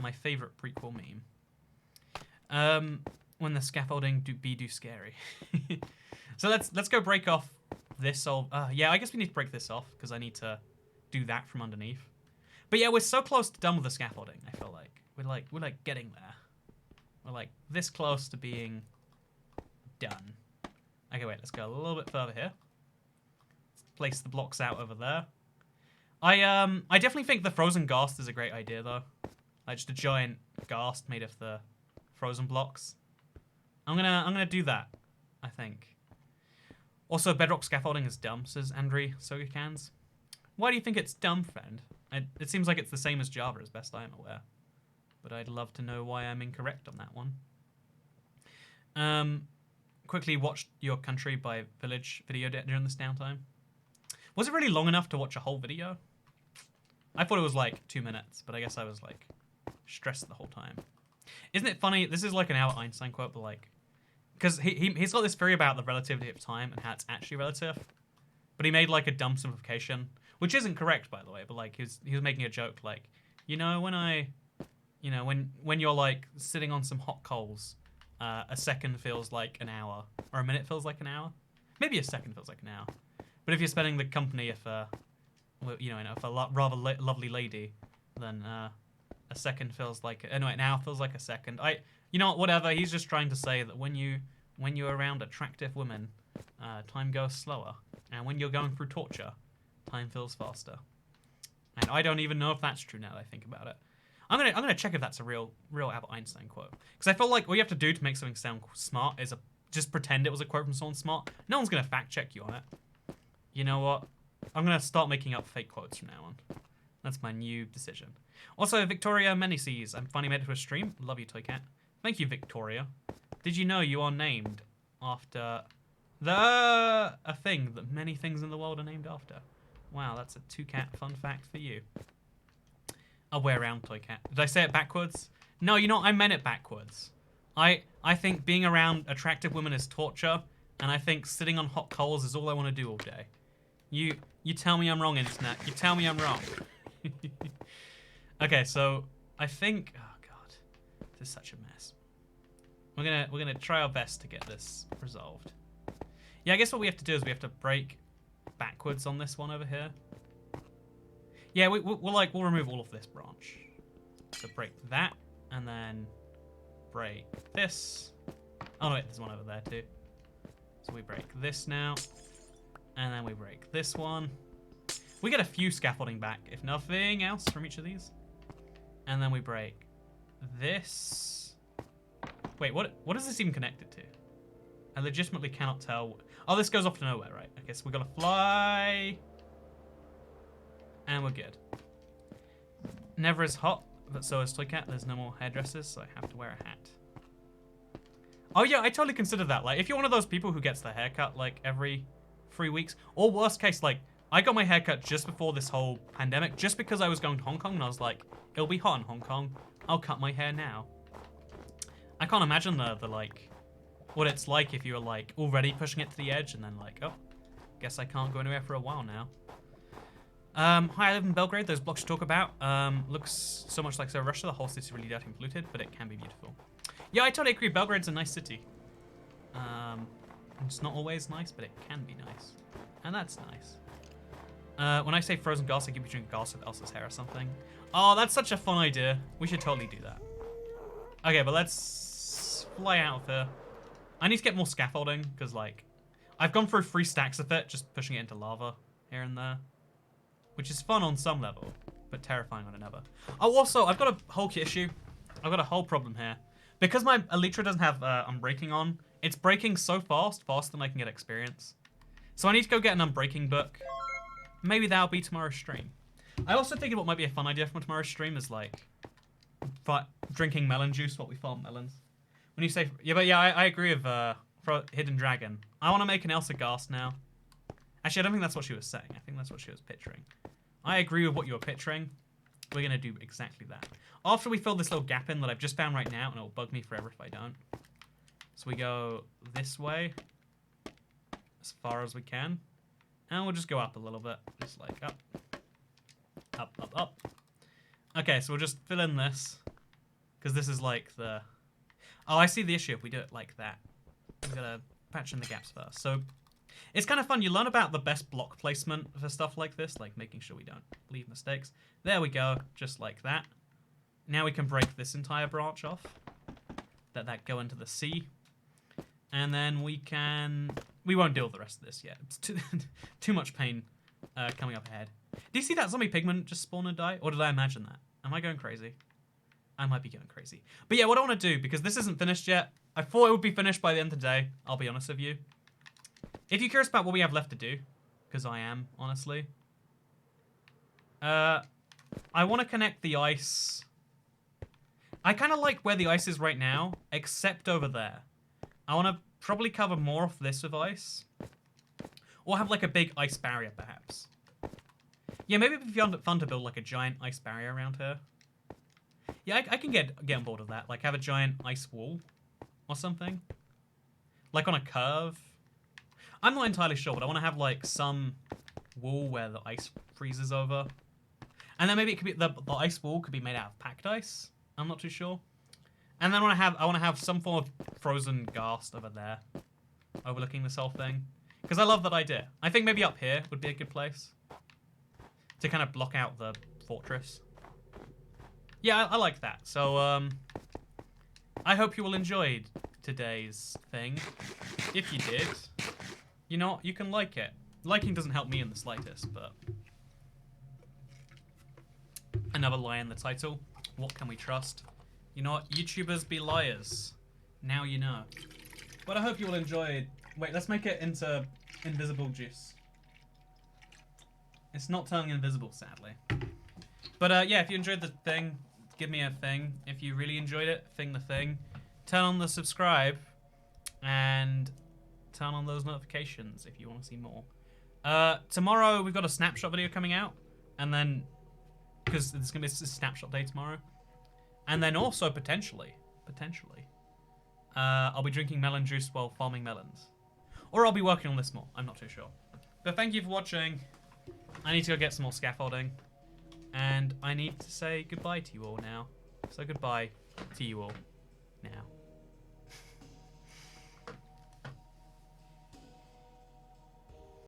My favorite prequel meme. When the scaffolding do scary. So let's go break off this old. Yeah, I guess we need to break this off because I need to do that from underneath. But yeah, we're so close to done with the scaffolding. I feel like we're like getting there. We're like this close to being done. Okay, wait. Let's go a little bit further here. Let's place the blocks out over there. I definitely think the frozen ghast is a great idea though. Like just a giant ghast made of the frozen blocks. I'm gonna do that, I think. Also, Bedrock scaffolding is dumb, says Andre Sogacans. Why do you think it's dumb, friend? It seems like it's the same as Java, as best I am aware. But I'd love to know why I'm incorrect on that one. Quickly watched Your Country by Village video during this downtime. Was it really long enough to watch a whole video? I thought it was like 2 minutes, but I guess I was like stressed the whole time. Isn't it funny? This is like an Albert Einstein quote, but like, because he's got this theory about the relativity of time and how it's actually relative. But he made like a dumb simplification, which isn't correct, by the way. But like he was making a joke, like, when you're like sitting on some hot coals, a second feels like an hour, or a minute feels like an hour. Maybe a second feels like an hour. But if you're spending the company of a rather lovely lady, then a second feels like an hour feels like a second. Whatever. He's just trying to say that when you're around attractive women, time goes slower, and when you're going through torture, time feels faster. And I don't even know if that's true now that I think about it. I'm gonna check if that's a real Albert Einstein quote, because I feel like all you have to do to make something sound smart is just pretend it was a quote from someone smart. No one's gonna fact check you on it. You know what? I'm gonna start making up fake quotes from now on. That's my new decision. Also, Victoria Menices, I'm finally made it to a stream. Love you, Toy Cat. Thank you, Victoria. Did you know you are named after a thing that many things in the world are named after? Wow, that's a 2-cat fun fact for you. I'll wear around, Toy Cat. Did I say it backwards? No, I meant it backwards. I think being around attractive women is torture, and I think sitting on hot coals is all I want to do all day. You tell me I'm wrong, Internet. You tell me I'm wrong. Okay, so I think, oh god, this is such a mess. We're gonna try our best to get this resolved. Yeah, I guess what we have to do is we have to break backwards on this one over here. Yeah, we'll remove all of this branch. So break that, and then break this. Oh no, wait, there's one over there too. So we break this now, and then we break this one. We get a few scaffolding back, if nothing else, from each of these. And then we break this. Wait, what is this even connected to? I legitimately cannot tell. Oh, this goes off to nowhere, right? Okay, so we gotta fly. And we're good. Never is hot, but so is Toy Cat. There's no more hairdressers, so I have to wear a hat. Oh yeah, I totally consider that. Like, if you're one of those people who gets their haircut like every 3 weeks, or worst case, like, I got my haircut just before this whole pandemic, just because I was going to Hong Kong, and I was like, it'll be hot in Hong Kong. I'll cut my hair now. I can't imagine the like, what it's like if you were like already pushing it to the edge and then like, oh, guess I can't go anywhere for a while now. Hi, I live in Belgrade. Those blocks you talk about looks so much like Russia. The whole city's really dirty and polluted, but it can be beautiful. Yeah, I totally agree. Belgrade's a nice city. It's not always nice, but it can be nice. And that's nice. When I say frozen gas, I give you drink gas with Elsa's hair or something. Oh, that's such a fun idea. We should totally do that. Okay, but let's fly out of here. I need to get more scaffolding, because, like, I've gone through 3 stacks of it, just pushing it into lava here and there. Which is fun on some level, but terrifying on another. Oh, also, I've got a whole issue. I've got a whole problem here. Because my Elytra doesn't have Unbreaking on, it's breaking so fast, faster than I can get experience. So I need to go get an Unbreaking book. Maybe that'll be tomorrow's stream. I also think what might be a fun idea for tomorrow's stream is like drinking melon juice while we farm melons. When you say, yeah, but yeah, I agree with for Hidden Dragon. I want to make an Elsa Ghast now. Actually, I don't think that's what she was saying. I think that's what she was picturing. I agree with what you were picturing. We're going to do exactly that. After we fill this little gap in that I've just found right now, and it'll bug me forever if I don't. So we go this way as far as we can. And we'll just go up a little bit. Just like up. Up, up, up. Okay, so we'll just fill in this. Because this is like the... Oh, I see the issue if we do it like that. We've got to patch in the gaps first. So it's kind of fun. You learn about the best block placement for stuff like this. Like making sure we don't leave mistakes. There we go. Just like that. Now we can break this entire branch off. Let that go into the sea. And then we can... We won't deal with the rest of this yet. It's too much pain coming up ahead. Do you see that zombie pigment just spawn and die? Or did I imagine that? Am I going crazy? I might be going crazy. But yeah, what I want to do, because this isn't finished yet, I thought it would be finished by the end of the day, I'll be honest with you. If you're curious about what we have left to do, because I am, honestly. I want to connect the ice. I kind of like where the ice is right now, except over there. I want to probably cover more of this with ice. Or have like a big ice barrier, perhaps. Yeah, maybe it'd be fun to build like a giant ice barrier around here. Yeah, I can get on board with that. Like have a giant ice wall or something. Like on a curve. I'm not entirely sure, but I want to have like some wall where the ice freezes over. And then maybe it could be the ice wall could be made out of packed ice. I'm not too sure. And then I want to have some form of frozen ghast over there, overlooking this whole thing. Because I love that idea. I think maybe up here would be a good place to kind of block out the fortress. Yeah, I like that. So I hope you all enjoyed today's thing. If you did, you know, you can like it. Liking doesn't help me in the slightest, but another lie in the title. What can we trust? You know what? YouTubers be liars. Now you know. But I hope you all enjoyed. Wait, let's make it into invisible juice. It's not turning invisible, sadly. But yeah, if you enjoyed the thing, give me a thing. If you really enjoyed it, thing the thing. Turn on the subscribe. And turn on those notifications if you want to see more. Tomorrow, we've got a snapshot video coming out. And then, because there's going to be a snapshot day tomorrow. And then also, potentially, I'll be drinking melon juice while farming melons. Or I'll be working on this more. I'm not too sure. But thank you for watching. I need to go get some more scaffolding. And I need to say goodbye to you all now. So goodbye to you all now.